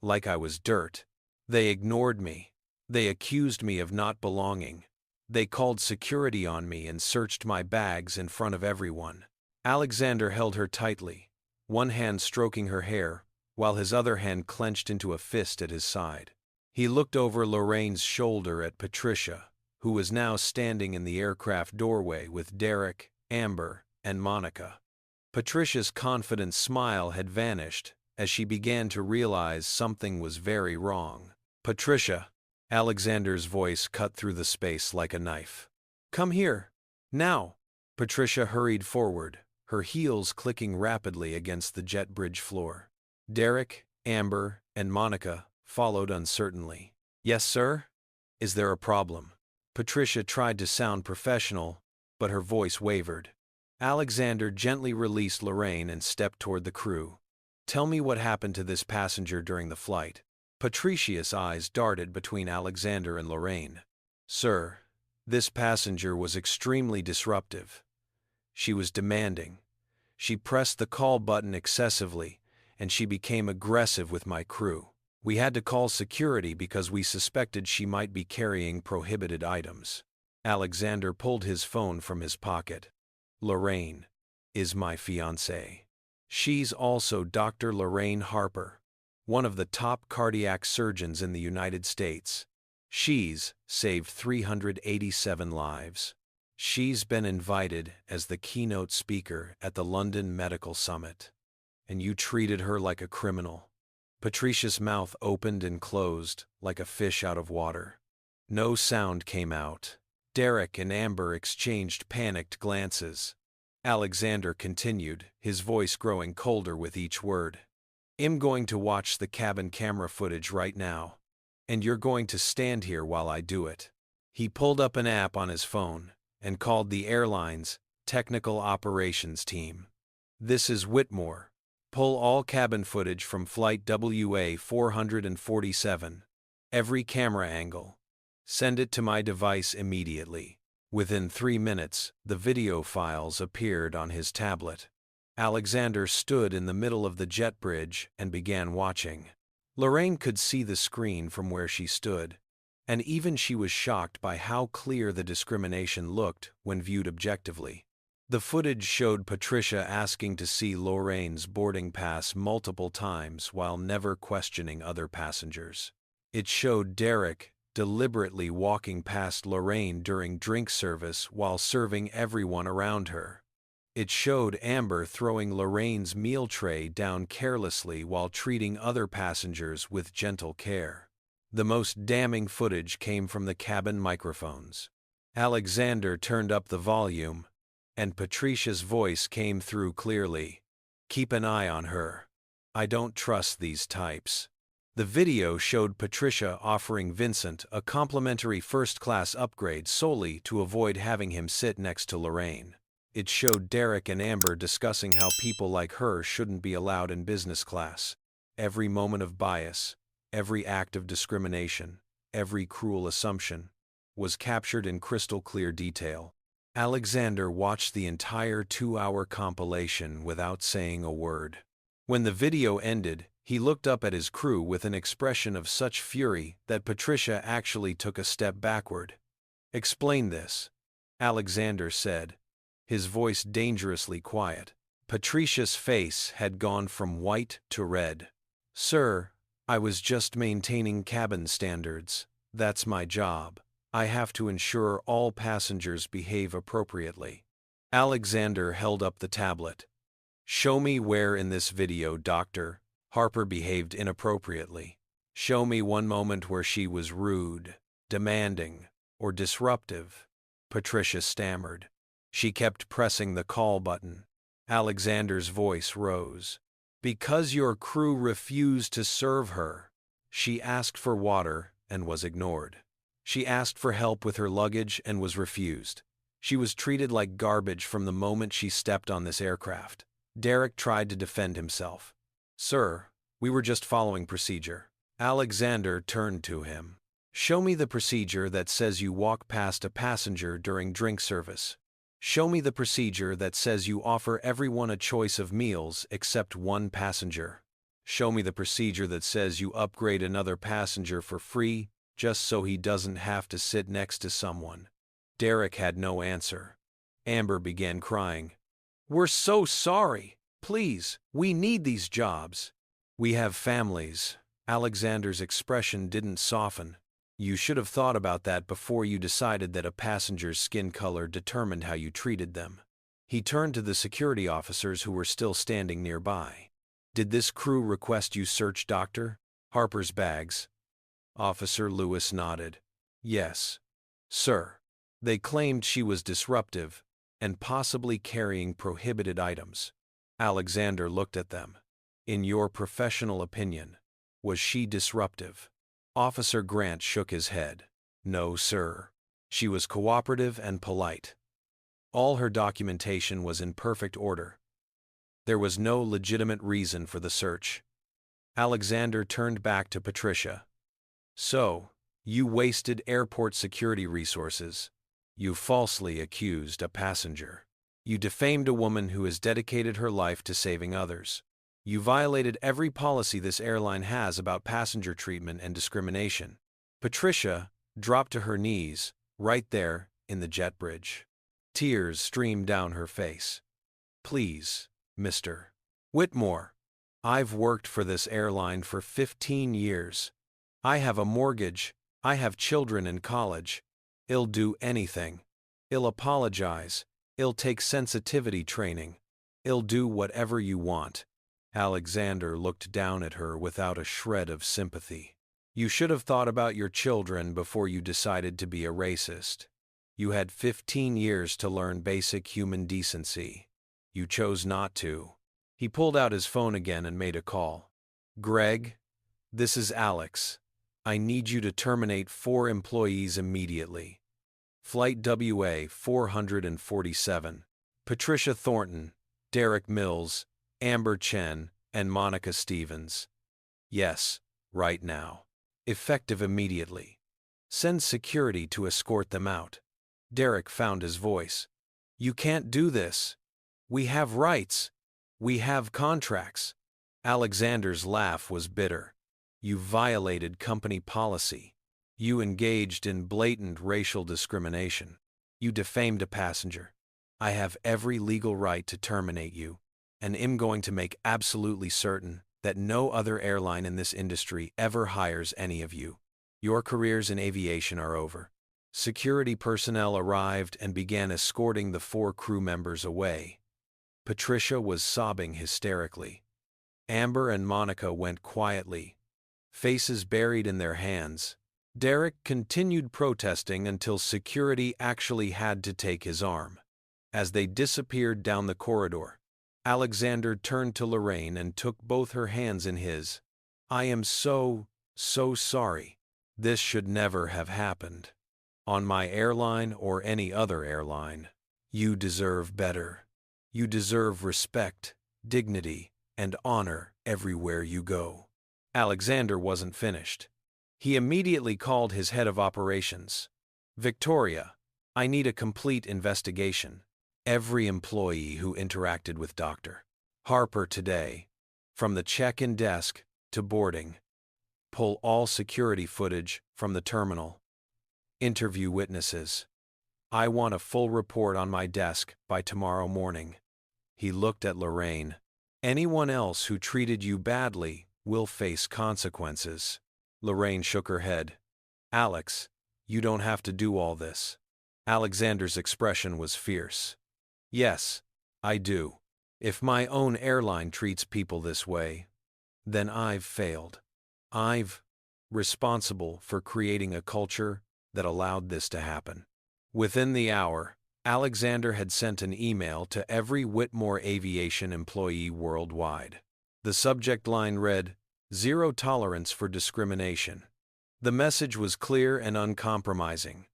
S1: like I was dirt. They ignored me. They accused me of not belonging. They called security on me and searched my bags in front of everyone." Alexander held her tightly, one hand stroking her hair, while his other hand clenched into a fist at his side. He looked over Lorraine's shoulder at Patricia, who was now standing in the aircraft doorway with Derek, Amber, and Monica. Patricia's confident smile had vanished as she began to realize something was very wrong. "Patricia," Alexander's voice cut through the space like a knife. "Come here, now." Patricia hurried forward, her heels clicking rapidly against the jet bridge floor. Derek, Amber, and Monica followed uncertainly. "Yes, sir? Is there a problem?" Patricia tried to sound professional, but her voice wavered. Alexander gently released Lorraine and stepped toward the crew. "Tell me what happened to this passenger during the flight." Patricia's eyes darted between Alexander and Lorraine. "Sir, this passenger was extremely disruptive. She was demanding. She pressed the call button excessively, and she became aggressive with my crew. We had to call security because we suspected she might be carrying prohibited items." Alexander pulled his phone from his pocket. "Lorraine is my fiancée. She's also Dr. Lorraine Harper, one of the top cardiac surgeons in the United States. She's saved 387 lives. She's been invited as the keynote speaker at the London Medical Summit. And you treated her like a criminal." Patricia's mouth opened and closed like a fish out of water. No sound came out. Derek and Amber exchanged panicked glances. Alexander continued, his voice growing colder with each word. "I'm going to watch the cabin camera footage right now, and you're going to stand here while I do it." He pulled up an app on his phone and called the airline's technical operations team. "This is Whitmore. Pull all cabin footage from flight WA 447. Every camera angle. Send it to my device immediately." Within 3 minutes, the video files appeared on his tablet. Alexander stood in the middle of the jet bridge and began watching. Lorraine could see the screen from where she stood, and even she was shocked by how clear the discrimination looked when viewed objectively. The footage showed Patricia asking to see Lorraine's boarding pass multiple times while never questioning other passengers. It showed Derek deliberately walking past Lorraine during drink service while serving everyone around her. It showed Amber throwing Lorraine's meal tray down carelessly while treating other passengers with gentle care. The most damning footage came from the cabin microphones. Alexander turned up the volume, and Patricia's voice came through clearly. "Keep an eye on her. I don't trust these types." The video showed Patricia offering Vincent a complimentary first-class upgrade solely to avoid having him sit next to Lorraine. It showed Derek and Amber discussing how people like her shouldn't be allowed in business class. Every moment of bias, every act of discrimination, every cruel assumption was captured in crystal-clear detail. Alexander watched the entire 2-hour compilation without saying a word. When the video ended, he looked up at his crew with an expression of such fury that Patricia actually took a step backward. "Explain this," Alexander said, his voice dangerously quiet. Patricia's face had gone from white to red. "Sir, I was just maintaining cabin standards. That's my job. I have to ensure all passengers behave appropriately." Alexander held up the tablet. "Show me where in this video Dr. Harper behaved inappropriately. Show me one moment where she was rude, demanding, or disruptive." Patricia stammered. She kept pressing the call button. Alexander's voice rose. "Because your crew refused to serve her. She asked for water and was ignored. She asked for help with her luggage and was refused. She was treated like garbage from the moment she stepped on this aircraft." Derek tried to defend himself. "Sir, we were just following procedure." Alexander turned to him. "Show me the procedure that says you walk past a passenger during drink service. Show me the procedure that says you offer everyone a choice of meals except one passenger. Show me the procedure that says you upgrade another passenger for free just so he doesn't have to sit next to someone." Derek had no answer. Amber began crying. "We're so sorry. Please, we need these jobs. We have families." Alexander's expression didn't soften. "You should have thought about that before you decided that a passenger's skin color determined how you treated them." He turned to the security officers who were still standing nearby. "Did this crew request you search Dr. Harper's bags?" Officer Lewis nodded. "Yes, sir. They claimed she was disruptive and possibly carrying prohibited items." Alexander looked at them. "In your professional opinion, was she disruptive?" Officer Grant shook his head. "No, sir. She was cooperative and polite. All her documentation was in perfect order. There was no legitimate reason for the search." Alexander turned back to Patricia. "So, you wasted airport security resources. You falsely accused a passenger. You defamed a woman who has dedicated her life to saving others. You violated every policy this airline has about passenger treatment and discrimination." Patricia dropped to her knees, right there in the jet bridge. Tears streamed down her face. "Please, Mr. Whitmore, I've worked for this airline for 15 years. I have a mortgage, I have children in college. I'll do anything. I'll apologize. I'll take sensitivity training. I'll do whatever you want." Alexander looked down at her without a shred of sympathy. "You should have thought about your children before you decided to be a racist. You had 15 years to learn basic human decency. You chose not to." He pulled out his phone again and made a call. "Greg, this is Alex. I need you to terminate 4 employees immediately. Flight WA 447. Patricia Thornton, Derek Mills, Amber Chen, and Monica Stevens. Yes, right now. Effective immediately. Send security to escort them out." Derek found his voice. "You can't do this. We have rights. We have contracts." Alexander's laugh was bitter. "You violated company policy. You engaged in blatant racial discrimination. You defamed a passenger. I have every legal right to terminate you, and am going to make absolutely certain that no other airline in this industry ever hires any of you. Your careers in aviation are over." Security personnel arrived and began escorting the 4 crew members away. Patricia was sobbing hysterically. Amber and Monica went quietly, faces buried in their hands. Derek continued protesting until security actually had to take his arm. As they disappeared down the corridor, Alexander turned to Lorraine and took both her hands in his. "I am so sorry. This should never have happened. On my airline or any other airline. You deserve better. You deserve respect, dignity, and honor everywhere you go." Alexander wasn't finished. He immediately called his head of operations. "Victoria, I need a complete investigation. Every employee who interacted with Dr. Harper today, from the check-in desk to boarding. Pull all security footage from the terminal. Interview witnesses. I want a full report on my desk by tomorrow morning." He looked at Lorraine. "Anyone else who treated you badly will face consequences." Lorraine shook her head. "Alex, you don't have to do all this." Alexander's expression was fierce. "Yes, I do. If my own airline treats people this way, then I've failed. I've responsible for creating a culture that allowed this to happen." Within the hour, Alexander had sent an email to every Whitmore aviation employee worldwide. The subject line read, "Zero tolerance for discrimination." The message was clear and uncompromising.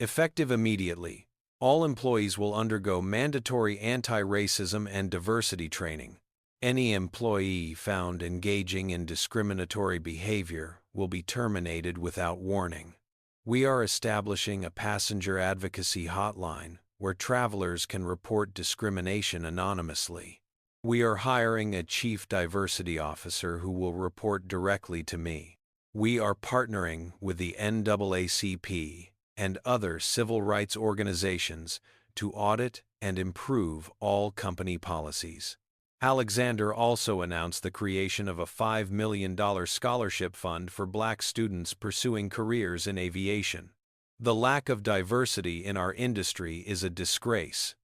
S1: Effective immediately, all employees will undergo mandatory anti-racism and diversity training. Any employee found engaging in discriminatory behavior will be terminated without warning. We are establishing a passenger advocacy hotline where travelers can report discrimination anonymously. We are hiring a chief diversity officer who will report directly to me. We are partnering with the NAACP and other civil rights organizations to audit and improve all company policies. Alexander also announced the creation of a $5 million scholarship fund for Black students pursuing careers in aviation. "The lack of diversity in our industry is a disgrace,"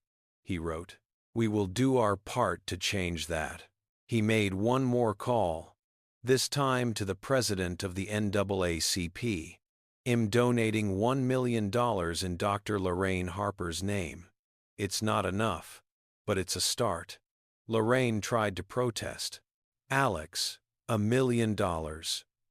S1: he wrote. "We will do our part to change that." He made one more call, this time to the president of the NAACP. Donating $1 million in Dr. Lorraine Harper's name. "It's not enough, but it's a start." Lorraine tried to protest. "Alex, $1 million.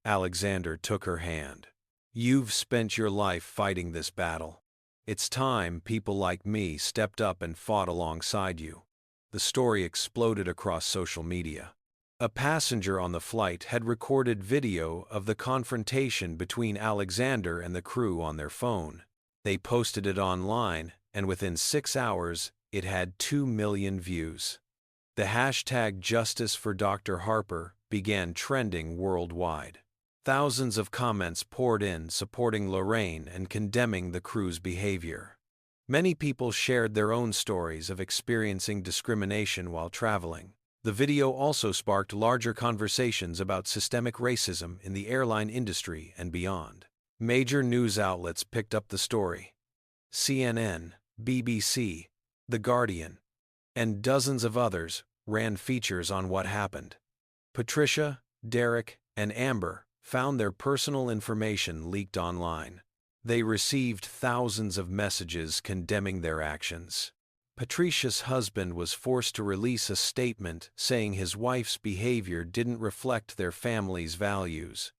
S1: Alexander took her hand. "You've spent your life fighting this battle. It's time people like me stepped up and fought alongside you." The story exploded across social media. A passenger on the flight had recorded video of the confrontation between Alexander and the crew on their phone. They posted it online, and within 6 hours, it had 2 million views. The hashtag Justice for Dr. Harper began trending worldwide. Thousands of comments poured in supporting Lorraine and condemning the crew's behavior. Many people shared their own stories of experiencing discrimination while traveling. The video also sparked larger conversations about systemic racism in the airline industry and beyond. Major news outlets picked up the story. CNN, BBC, The Guardian, and dozens of others ran features on what happened. Patricia, Derek, and Amber found their personal information leaked online. They received thousands of messages condemning their actions. Patricia's husband was forced to release a statement saying his wife's behavior didn't reflect their family's values.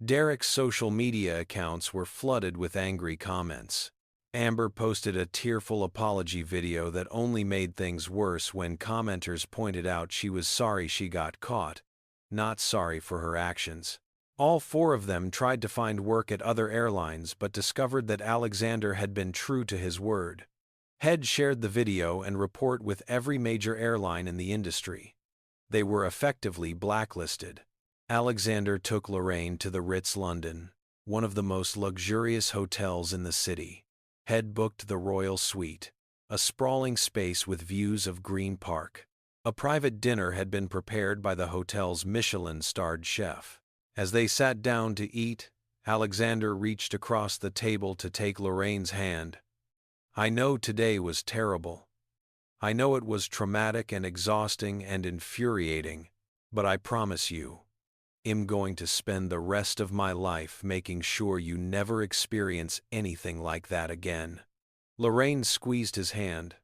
S1: Derek's social media accounts were flooded with angry comments. Amber posted a tearful apology video that only made things worse when commenters pointed out she was sorry she got caught, not sorry for her actions. All 4 of them tried to find work at other airlines but discovered that Alexander had been true to his word. Head shared the video and report with every major airline in the industry. They were effectively blacklisted. Alexander took Lorraine to the Ritz London, one of the most luxurious hotels in the city. Head booked the Royal Suite, a sprawling space with views of Green Park. A private dinner had been prepared by the hotel's Michelin-starred chef. As they sat down to eat, Alexander reached across the table to take Lorraine's hand. "I know today was terrible. I know it was traumatic and exhausting and infuriating, but I promise you, I'm going to spend the rest of my life making sure you never experience anything like that again." Lorraine squeezed his hand,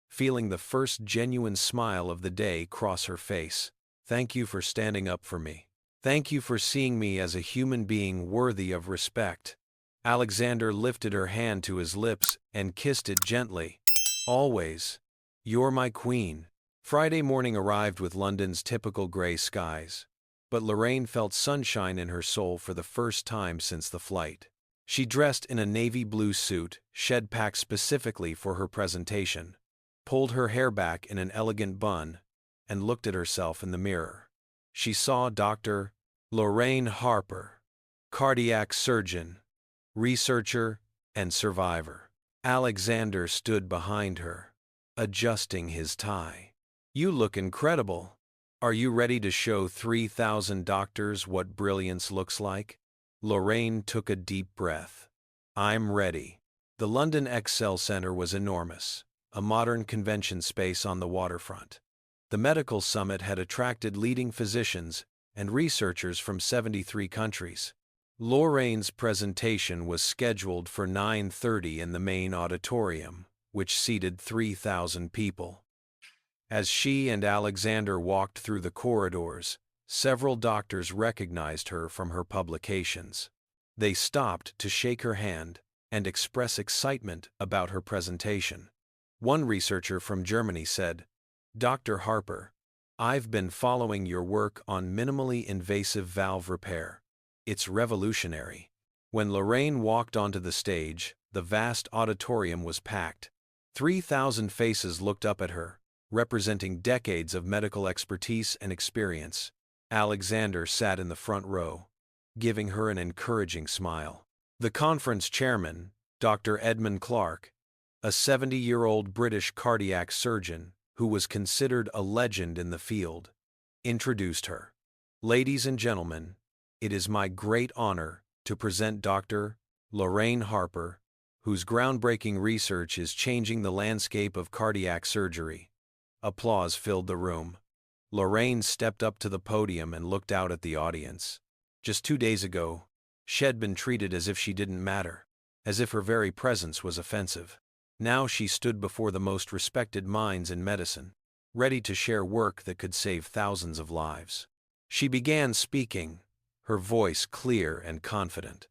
S1: feeling the first genuine smile of the day cross her face. "Thank you for standing up for me. Thank you for seeing me as a human being worthy of respect." Alexander lifted her hand to his lips and kissed it gently. "Always. You're my queen." Friday morning arrived with London's typical grey skies, but Lorraine felt sunshine in her soul for the first time since the flight. She dressed in a navy blue suit, shed packed specifically for her presentation, pulled her hair back in an elegant bun, and looked at herself in the mirror. She saw Dr. Lorraine Harper, cardiac surgeon, researcher, and survivor. Alexander stood behind her, adjusting his tie. "You look incredible. Are you ready to show 3,000 doctors what brilliance looks like?" Lorraine took a deep breath. "I'm ready." The London Excel Center was enormous, a modern convention space on the waterfront. The medical summit had attracted leading physicians and researchers from 73 countries. Lorraine's presentation was scheduled for 9:30 in the main auditorium, which seated 3,000 people. As she and Alexander walked through the corridors, several doctors recognized her from her publications. They stopped to shake her hand and express excitement about her presentation. One researcher from Germany said, "Dr. Harper, I've been following your work on minimally invasive valve repair. It's revolutionary." When Lorraine walked onto the stage, the vast auditorium was packed. 3,000 faces looked up at her, representing decades of medical expertise and experience. Alexander sat in the front row, giving her an encouraging smile. The conference chairman, Dr. Edmund Clark, a 70-year-old British cardiac surgeon who was considered a legend in the field, introduced her. "Ladies and gentlemen, it is my great honor to present Dr. Lorraine Harper, whose groundbreaking research is changing the landscape of cardiac surgery." Applause filled the room. Lorraine stepped up to the podium and looked out at the audience. Just 2 days ago, she'd been treated as if she didn't matter, as if her very presence was offensive. Now she stood before the most respected minds in medicine, ready to share work that could save thousands of lives. She began speaking, her voice clear and confident.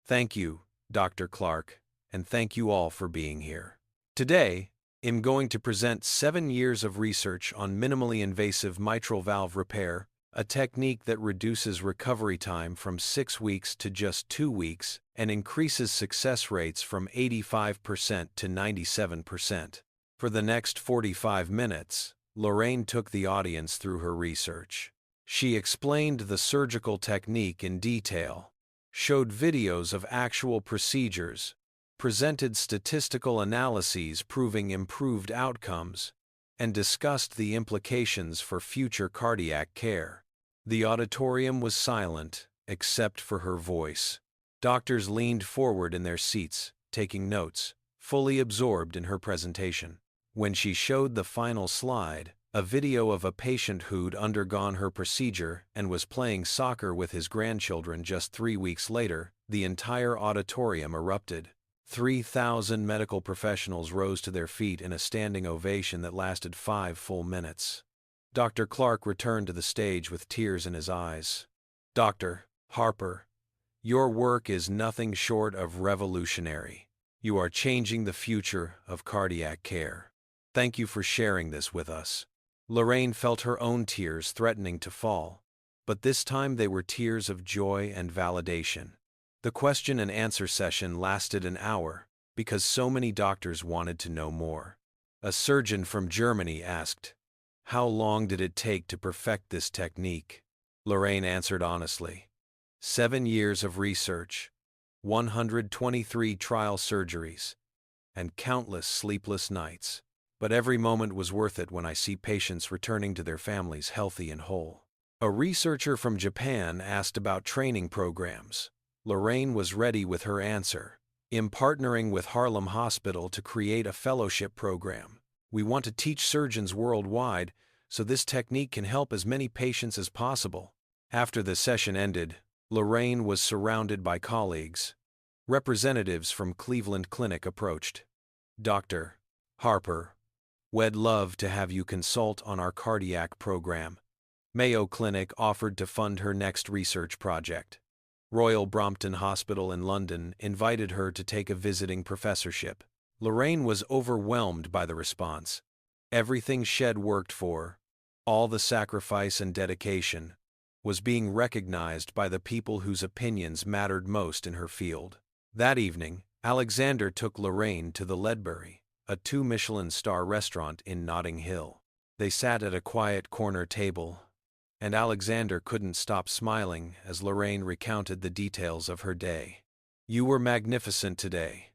S1: "Thank you, Dr. Clark, and thank you all for being here. Today, I'm going to present 7 years of research on minimally invasive mitral valve repair, a technique that reduces recovery time from 6 weeks to just 2 weeks and increases success rates from 85% to 97%. For the next 45 minutes, Lorraine took the audience through her research. She explained the surgical technique in detail, showed videos of actual procedures, presented statistical analyses proving improved outcomes, and discussed the implications for future cardiac care. The auditorium was silent, except for her voice. Doctors leaned forward in their seats, taking notes, fully absorbed in her presentation. When she showed the final slide, a video of a patient who'd undergone her procedure and was playing soccer with his grandchildren just 3 weeks later, the entire auditorium erupted. 3,000 medical professionals rose to their feet in a standing ovation that lasted 5 full minutes. Dr. Clark returned to the stage with tears in his eyes. "Dr. Harper, your work is nothing short of revolutionary. You are changing the future of cardiac care. Thank you for sharing this with us." Lorraine felt her own tears threatening to fall, but this time they were tears of joy and validation. The question and answer session lasted an hour because so many doctors wanted to know more. A surgeon from Germany asked, "How long did it take to perfect this technique?" Lorraine answered honestly, 7 years of research, 123 trial surgeries, and countless sleepless nights. But every moment was worth it when I see patients returning to their families healthy and whole. A researcher from Japan asked about training programs. Lorraine was ready with her answer. "I'm partnering with Harlem Hospital to create a fellowship program. We want to teach surgeons worldwide so this technique can help as many patients as possible. After the session ended, Lorraine was surrounded by colleagues. Representatives from Cleveland Clinic approached. "Dr. Harper, we'd love to have you consult on our cardiac program." Mayo Clinic offered to fund her next research project. Royal Brompton Hospital in London invited her to take a visiting professorship. Lorraine was overwhelmed by the response. Everything she'd worked for, all the sacrifice and dedication, was being recognized by the people whose opinions mattered most in her field. That evening, Alexander took Lorraine to the Ledbury, a 2-Michelin-star restaurant in Notting Hill. They sat at a quiet corner table, and Alexander couldn't stop smiling as Lorraine recounted the details of her day. "You were magnificent today.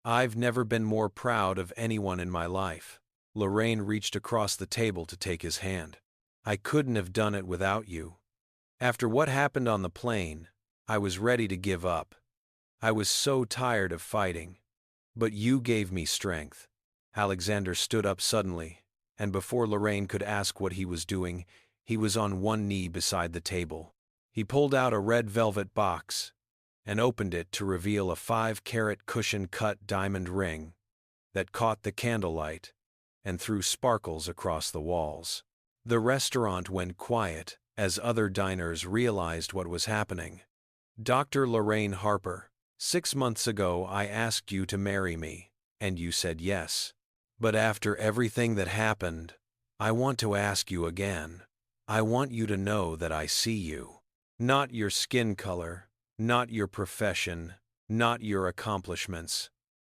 S1: I've never been more proud of anyone in my life." Lorraine reached across the table to take his hand. "I couldn't have done it without you. After what happened on the plane, I was ready to give up. I was so tired of fighting. But you gave me strength." Alexander stood up suddenly, and before Lorraine could ask what he was doing, he was on one knee beside the table. He pulled out a red velvet box and opened it to reveal a 5-carat cushion-cut diamond ring that caught the candlelight and threw sparkles across the walls. The restaurant went quiet as other diners realized what was happening. "Dr. Lorraine Harper, 6 months ago I asked you to marry me, and you said yes. But after everything that happened, I want to ask you again. I want you to know that I see you. Not your skin color, not your profession, not your accomplishments.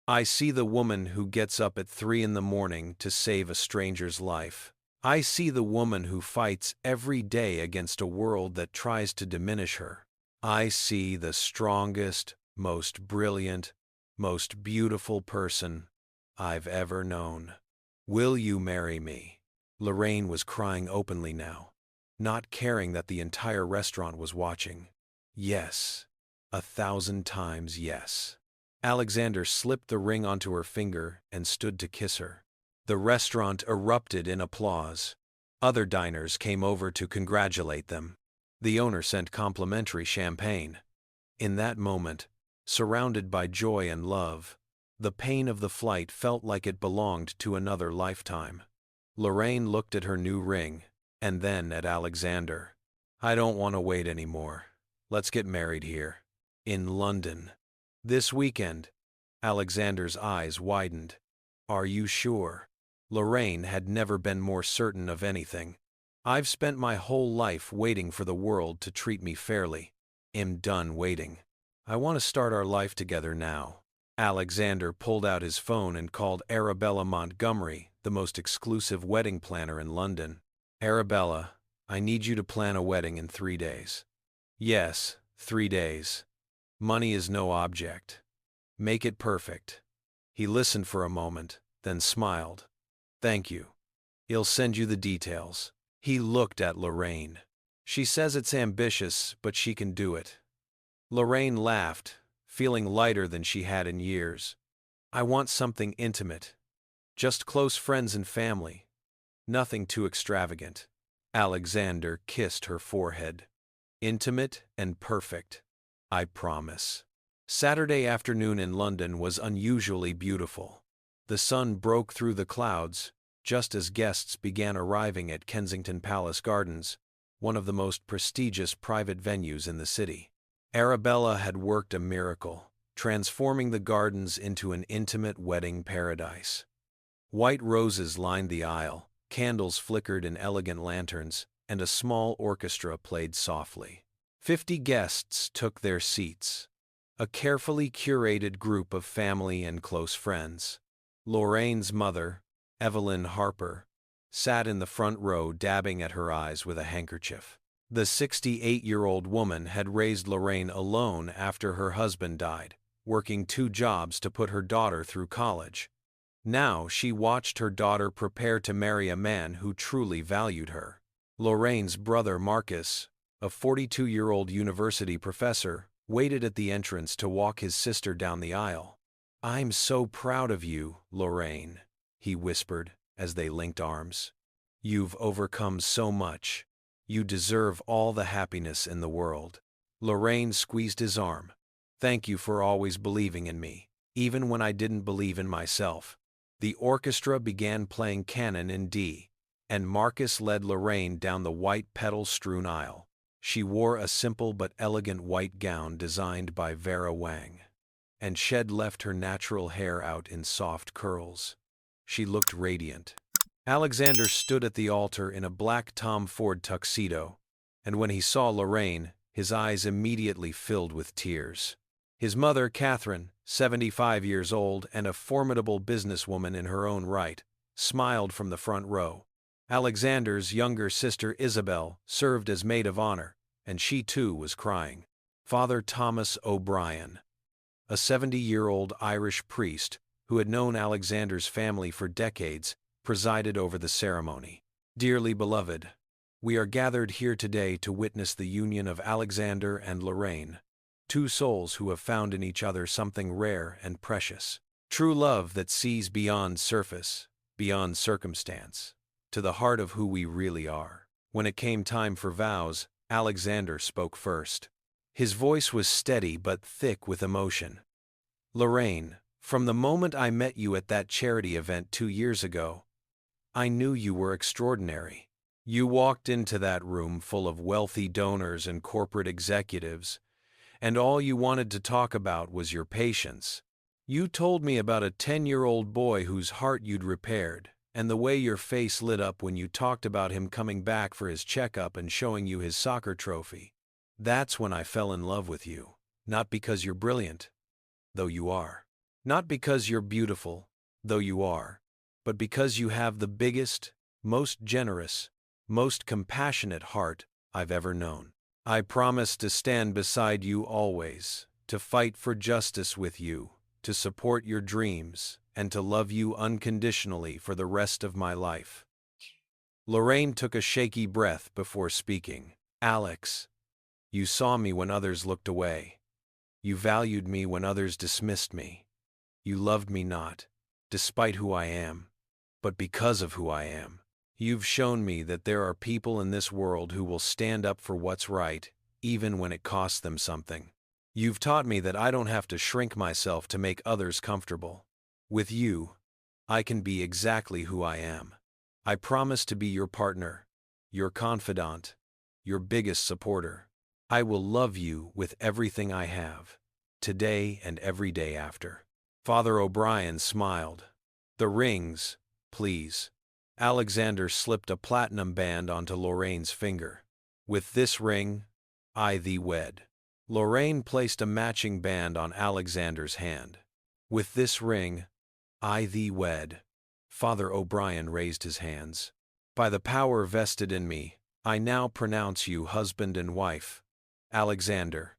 S1: I see the woman who gets up at 3 in the morning to save a stranger's life. I see the woman who fights every day against a world that tries to diminish her. I see the strongest, most brilliant, most beautiful person I've ever known. Will you marry me?" Lorraine was crying openly now, not caring that the entire restaurant was watching. "Yes. 1,000 times yes." Alexander slipped the ring onto her finger and stood to kiss her. The restaurant erupted in applause. Other diners came over to congratulate them. The owner sent complimentary champagne. In that moment, surrounded by joy and love, the pain of the flight felt like it belonged to another lifetime. Lorraine looked at her new ring, and then at Alexander. "I don't want to wait anymore. Let's get married here. In London. This weekend." Alexander's eyes widened. "Are you sure?" Lorraine had never been more certain of anything. "I've spent my whole life waiting for the world to treat me fairly. I'm done waiting. I want to start our life together now." Alexander pulled out his phone and called Arabella Montgomery, the most exclusive wedding planner in London. "Arabella, I need you to plan a wedding in 3 days." "Yes, 3 days. Money is no object. Make it perfect." He listened for a moment, then smiled. "Thank you. He'll send you the details." He looked at Lorraine. "She says it's ambitious, but she can do it." Lorraine laughed, feeling lighter than she had in years. "I want something intimate. Just close friends and family. Nothing too extravagant." Alexander kissed her forehead. "Intimate and perfect. I promise." Saturday afternoon in London was unusually beautiful. The sun broke through the clouds, just as guests began arriving at Kensington Palace Gardens, one of the most prestigious private venues in the city. Arabella had worked a miracle, transforming the gardens into an intimate wedding paradise. White roses lined the aisle, candles flickered in elegant lanterns, and a small orchestra played softly. 50 guests took their seats, a carefully curated group of family and close friends. Lorraine's mother, Evelyn Harper, sat in the front row dabbing at her eyes with a handkerchief. The 68-year-old woman had raised Lorraine alone after her husband died, working 2 jobs to put her daughter through college. Now she watched her daughter prepare to marry a man who truly valued her. Lorraine's brother Marcus, a 42-year-old university professor, waited at the entrance to walk his sister down the aisle. "I'm so proud of you, Lorraine," he whispered as they linked arms. "You've overcome so much. You deserve all the happiness in the world. Lorraine squeezed his arm. Thank you for always believing in me, even when I didn't believe in myself. The orchestra began playing Canon in D, and Marcus led Lorraine down the white petal-strewn aisle. She wore a simple but elegant white gown designed by Vera Wang, and shed left her natural hair out in soft curls. She looked radiant. Alexander stood at the altar in a black Tom Ford tuxedo, and when he saw Lorraine, his eyes immediately filled with tears. His mother, Catherine, 75 years old and a formidable businesswoman in her own right, smiled from the front row. Alexander's younger sister, Isabel, served as maid of honor, and she too was crying. Father Thomas O'Brien, a 70-year-old Irish priest who had known Alexander's family for decades, presided over the ceremony. Dearly beloved, we are gathered here today to witness the union of Alexander and Lorraine, two souls who have found in each other something rare and precious. True love that sees beyond surface, beyond circumstance, to the heart of who we really are. When it came time for vows, Alexander spoke first. His voice was steady but thick with emotion. Lorraine, from the moment I met you at that charity event 2 years ago, I knew you were extraordinary. You walked into that room full of wealthy donors and corporate executives, and all you wanted to talk about was your patience. You told me about a 10-year-old boy whose heart you'd repaired, and the way your face lit up when you talked about him coming back for his checkup and showing you his soccer trophy. That's when I fell in love with you. Not because you're brilliant, though you are. Not because you're beautiful, though you are. But because you have the biggest, most generous, most compassionate heart I've ever known. I promise to stand beside you always, to fight for justice with you, to support your dreams, and to love you unconditionally for the rest of my life. Lorraine took a shaky breath before speaking. Alex, you saw me when others looked away. You valued me when others dismissed me. You loved me not, despite who I am, but because of who I am. You've shown me that there are people in this world who will stand up for what's right, even when it costs them something. You've taught me that I don't have to shrink myself to make others comfortable. With you, I can be exactly who I am. I promise to be your partner, your confidant, your biggest supporter. I will love you with everything I have, today and every day after. Father O'Brien smiled. The rings, please. Alexander slipped a platinum band onto Lorraine's finger. With this ring, I thee wed. Lorraine placed a matching band on Alexander's hand. With this ring, I thee wed. Father O'Brien raised his hands. By the power vested in me, I now pronounce you husband and wife. Alexander,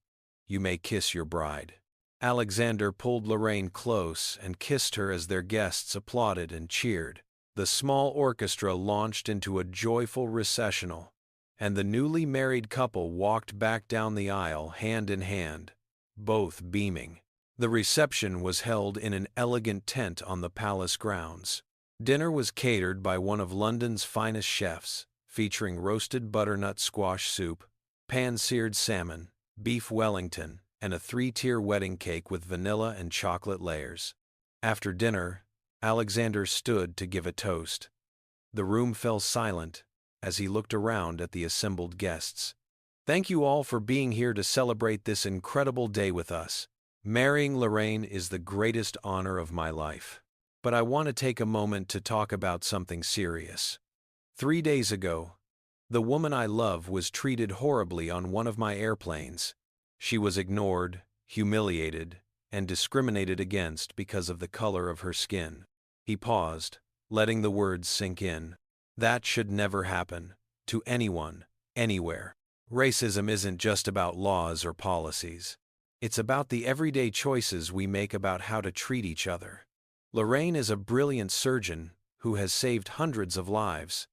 S1: you may kiss your bride. Alexander pulled Lorraine close and kissed her as their guests applauded and cheered. The small orchestra launched into a joyful recessional, and the newly married couple walked back down the aisle hand in hand, both beaming. The reception was held in an elegant tent on the palace grounds. Dinner was catered by one of London's finest chefs, featuring roasted butternut squash soup, pan-seared salmon, beef Wellington, and a 3-tier wedding cake with vanilla and chocolate layers. After dinner, Alexander stood to give a toast. The room fell silent as he looked around at the assembled guests. Thank you all for being here to celebrate this incredible day with us. Marrying Lorraine is the greatest honor of my life. But I want to take a moment to talk about something serious. 3 days ago, the woman I love was treated horribly on one of my airplanes. She was ignored, humiliated, and discriminated against because of the color of her skin. He paused, letting the words sink in. That should never happen, to anyone, anywhere. Racism isn't just about laws or policies. It's about the everyday choices we make about how to treat each other. Lorraine is a brilliant surgeon who has saved hundreds of lives,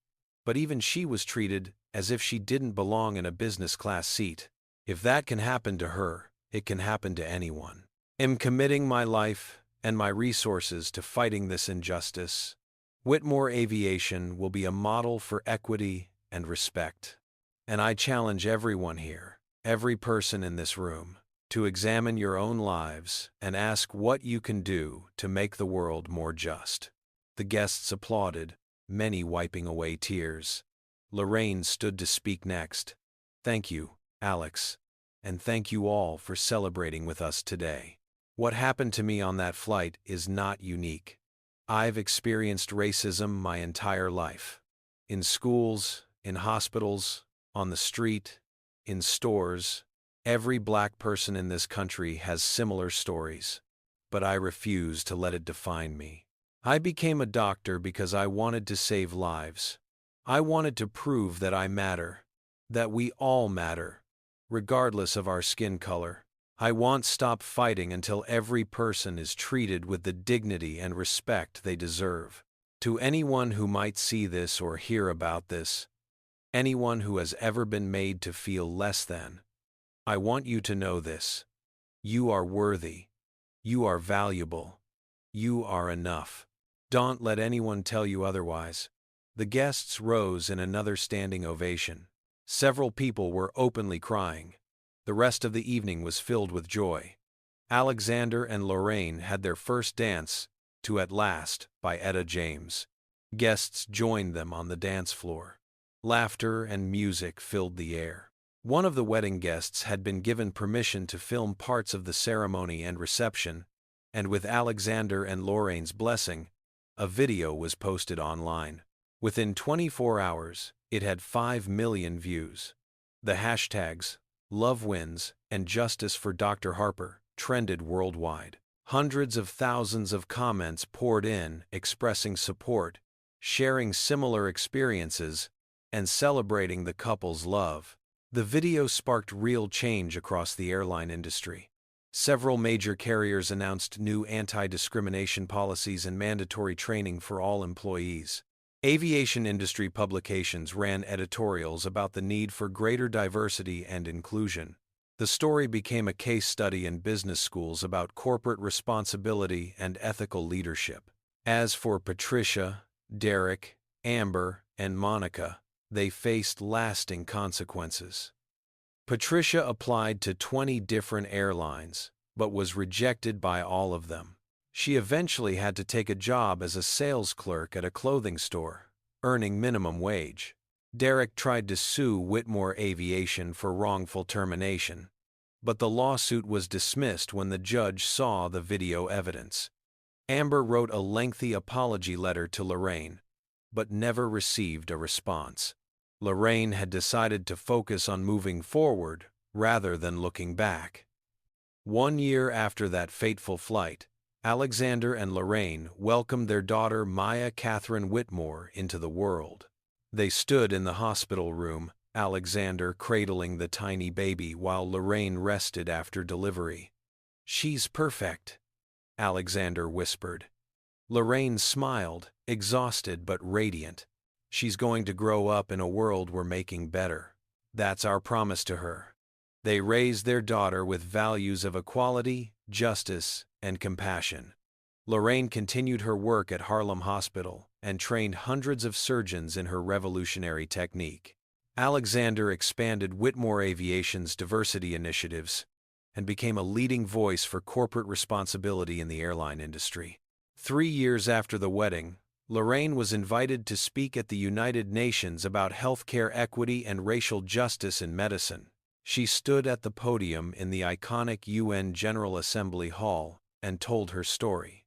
S1: but even she was treated as if she didn't belong in a business-class seat. If that can happen to her, it can happen to anyone. I'm committing my life and my resources to fighting this injustice. Whitmore Aviation will be a model for equity and respect. And I challenge everyone here, every person in this room, to examine your own lives and ask what you can do to make the world more just. The guests applauded, many wiping away tears. Lorraine stood to speak next. Thank you, Alex. And thank you all for celebrating with us today. What happened to me on that flight is not unique. I've experienced racism my entire life. In schools, in hospitals, on the street, in stores, every black person in this country has similar stories. But I refuse to let it define me. I became a doctor because I wanted to save lives. I wanted to prove that I matter, that we all matter, regardless of our skin color. I won't stop fighting until every person is treated with the dignity and respect they deserve. To anyone who might see this or hear about this, anyone who has ever been made to feel less than, I want you to know this. You are worthy. You are valuable. You are enough. Don't let anyone tell you otherwise. The guests rose in another standing ovation. Several people were openly crying. The rest of the evening was filled with joy. Alexander and Lorraine had their first dance to At Last by Etta James. Guests joined them on the dance floor. Laughter and music filled the air. One of the wedding guests had been given permission to film parts of the ceremony and reception, and with Alexander and Lorraine's blessing, a video was posted online. Within 24 hours, it had 5 million views. The hashtags, Love Wins and Justice for Dr. Harper, trended worldwide. Hundreds of thousands of comments poured in, expressing support, sharing similar experiences, and celebrating the couple's love. The video sparked real change across the airline industry. Several major carriers announced new anti-discrimination policies and mandatory training for all employees. Aviation industry publications ran editorials about the need for greater diversity and inclusion. The story became a case study in business schools about corporate responsibility and ethical leadership. As for Patricia, Derek, Amber, and Monica, they faced lasting consequences. Patricia applied to 20 different airlines, but was rejected by all of them. She eventually had to take a job as a sales clerk at a clothing store, earning minimum wage. Derek tried to sue Whitmore Aviation for wrongful termination, but the lawsuit was dismissed when the judge saw the video evidence. Amber wrote a lengthy apology letter to Lorraine, but never received a response. Lorraine had decided to focus on moving forward rather than looking back. 1 year after that fateful flight, Alexander and Lorraine welcomed their daughter Maya Catherine Whitmore into the world. They stood in the hospital room, Alexander cradling the tiny baby while Lorraine rested after delivery. "She's perfect," Alexander whispered. Lorraine smiled, exhausted but radiant. "She's going to grow up in a world we're making better. That's our promise to her." They raised their daughter with values of equality, justice, and compassion. Lorraine continued her work at Harlem Hospital and trained hundreds of surgeons in her revolutionary technique. Alexander expanded Whitmore Aviation's diversity initiatives and became a leading voice for corporate responsibility in the airline industry. 3 years after the wedding, Lorraine was invited to speak at the United Nations about healthcare equity and racial justice in medicine. She stood at the podium in the iconic UN General Assembly Hall and told her story.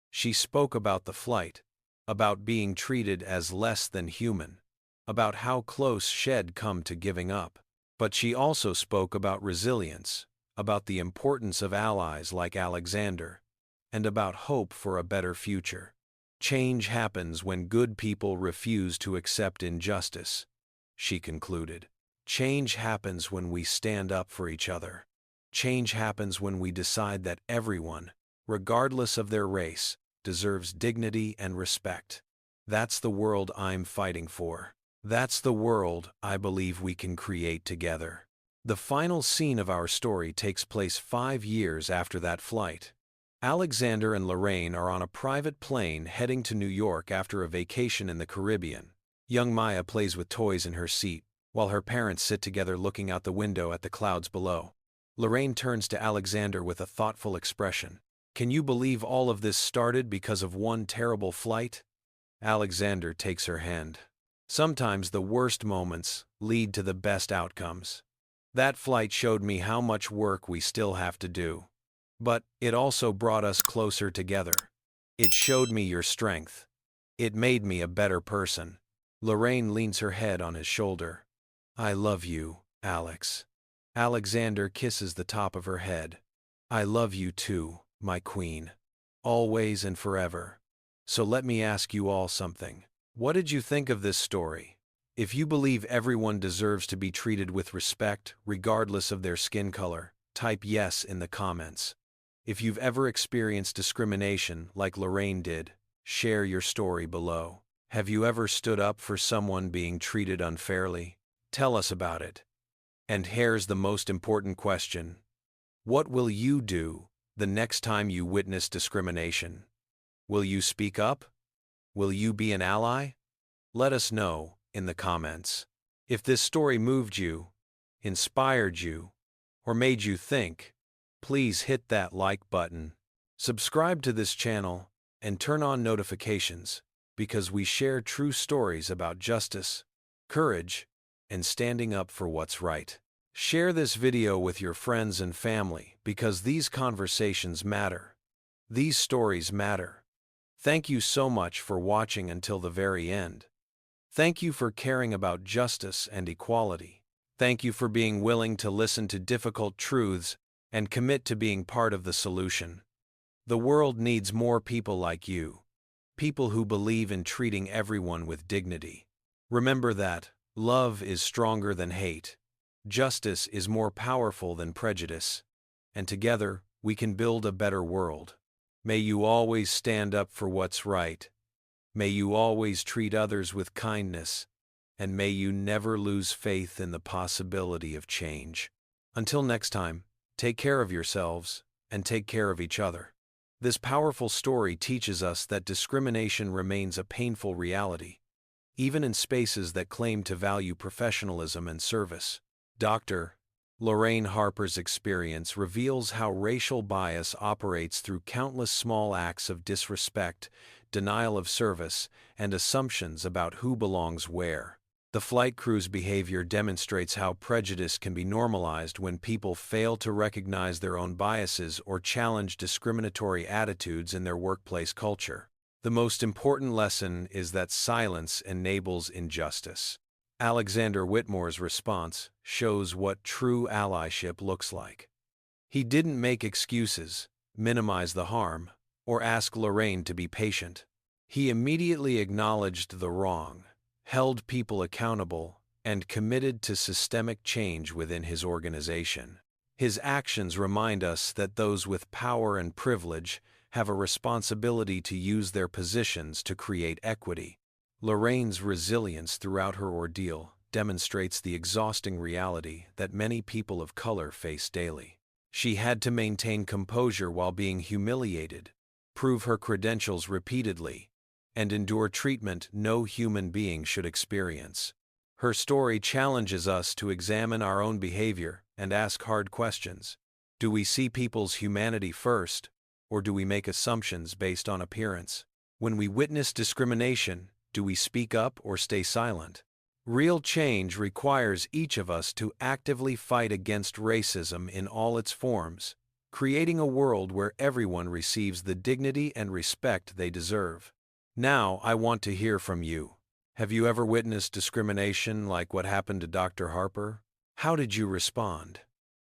S1: She spoke about the flight, about being treated as less than human, about how close she'd come to giving up. But she also spoke about resilience, about the importance of allies like Alexander, and about hope for a better future. "Change happens when good people refuse to accept injustice," she concluded. "Change happens when we stand up for each other. Change happens when we decide that everyone, regardless of their race, deserves dignity and respect. That's the world I'm fighting for. That's the world I believe we can create together." The final scene of our story takes place 5 years after that flight. Alexander and Lorraine are on a private plane heading to New York after a vacation in the Caribbean. Young Maya plays with toys in her seat, while her parents sit together looking out the window at the clouds below. Lorraine turns to Alexander with a thoughtful expression. Can you believe all of this started because of one terrible flight? Alexander takes her hand. Sometimes the worst moments lead to the best outcomes. That flight showed me how much work we still have to do. But it also brought us closer together. It showed me your strength. It made me a better person. Lorraine leans her head on his shoulder. I love you, Alex. Alexander kisses the top of her head. I love you too, my queen. Always and forever. So let me ask you all something. What did you think of this story? If you believe everyone deserves to be treated with respect, regardless of their skin color, type yes in the comments. If you've ever experienced discrimination like Lorraine did, share your story below. Have you ever stood up for someone being treated unfairly? Tell us about it. And here's the most important question. What will you do the next time you witness discrimination? Will you speak up? Will you be an ally? Let us know in the comments. If this story moved you, inspired you, or made you think, please hit that like button. Subscribe to this channel and turn on notifications because we share true stories about justice, courage, and standing up for what's right. Share this video with your friends and family because these conversations matter. These stories matter. Thank you so much for watching until the very end. Thank you for caring about justice and equality. Thank you for being willing to listen to difficult truths and commit to being part of the solution. The world needs more people like you, people who believe in treating everyone with dignity. Remember that love is stronger than hate, justice is more powerful than prejudice, and together we can build a better world. May you always stand up for what's right. May you always treat others with kindness, and may you never lose faith in the possibility of change. Until next time, take care of yourselves and take care of each other. This powerful story teaches us that discrimination remains a painful reality, even in spaces that claim to value professionalism and service. Dr. Lorraine Harper's experience reveals how racial bias operates through countless small acts of disrespect, denial of service, and assumptions about who belongs where. The flight crew's behavior demonstrates how prejudice can be normalized when people fail to recognize their own biases or challenge discriminatory attitudes in their workplace culture. The most important lesson is that silence enables injustice. Alexander Whitmore's response shows what true allyship looks like. He didn't make excuses, minimize the harm, or ask Lorraine to be patient. He immediately acknowledged the wrong, held people accountable, and committed to systemic change within his organization. His actions remind us that those with power and privilege have a responsibility to use their positions to create equity. Lorraine's resilience throughout her ordeal demonstrates the exhausting reality that many people of color face daily. She had to maintain composure while being humiliated, prove her credentials repeatedly, and endure treatment no human being should experience. Her story challenges us to examine our own behavior and ask hard questions. Do we see people's humanity first, or do we make assumptions based on appearance? When we witness discrimination, do we speak up or stay silent? Real change requires each of us to actively fight against racism in all its forms, creating a world where everyone receives the dignity and respect they deserve. Now, I want to hear from you. Have you ever witnessed discrimination like what happened to Dr. Harper? How did you respond?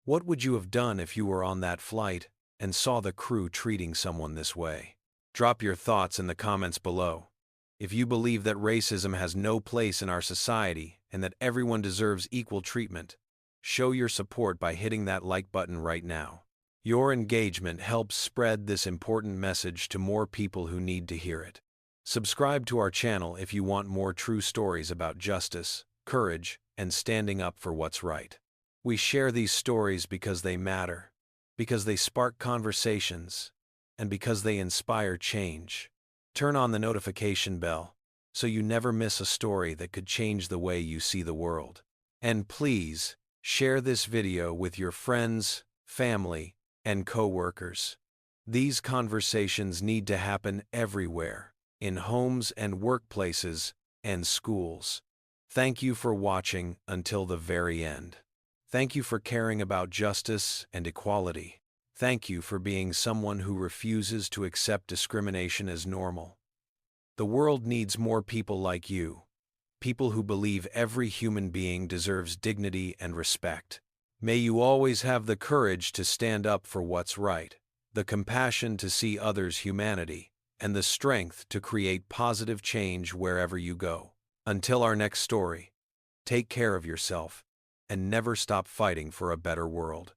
S1: What would you have done if you were on that flight and saw the crew treating someone this way? Drop your thoughts in the comments below. If you believe that racism has no place in our society and that everyone deserves equal treatment, show your support by hitting that like button right now. Your engagement helps spread this important message to more people who need to hear it. Subscribe to our channel if you want more true stories about justice, courage, and standing up for what's right. We share these stories because they matter, because they spark conversations, and because they inspire change. Turn on the notification bell so you never miss a story that could change the way you see the world. And please, share this video with your friends, family, and co-workers. These conversations need to happen everywhere, in homes and workplaces and schools. Thank you for watching until the very end. Thank you for caring about justice and equality. Thank you for being someone who refuses to accept discrimination as normal. The world needs more people like you, people who believe every human being deserves dignity and respect. May you always have the courage to stand up for what's right, the compassion to see others' humanity, and the strength to create positive change wherever you go. Until our next story, take care of yourself and never stop fighting for a better world.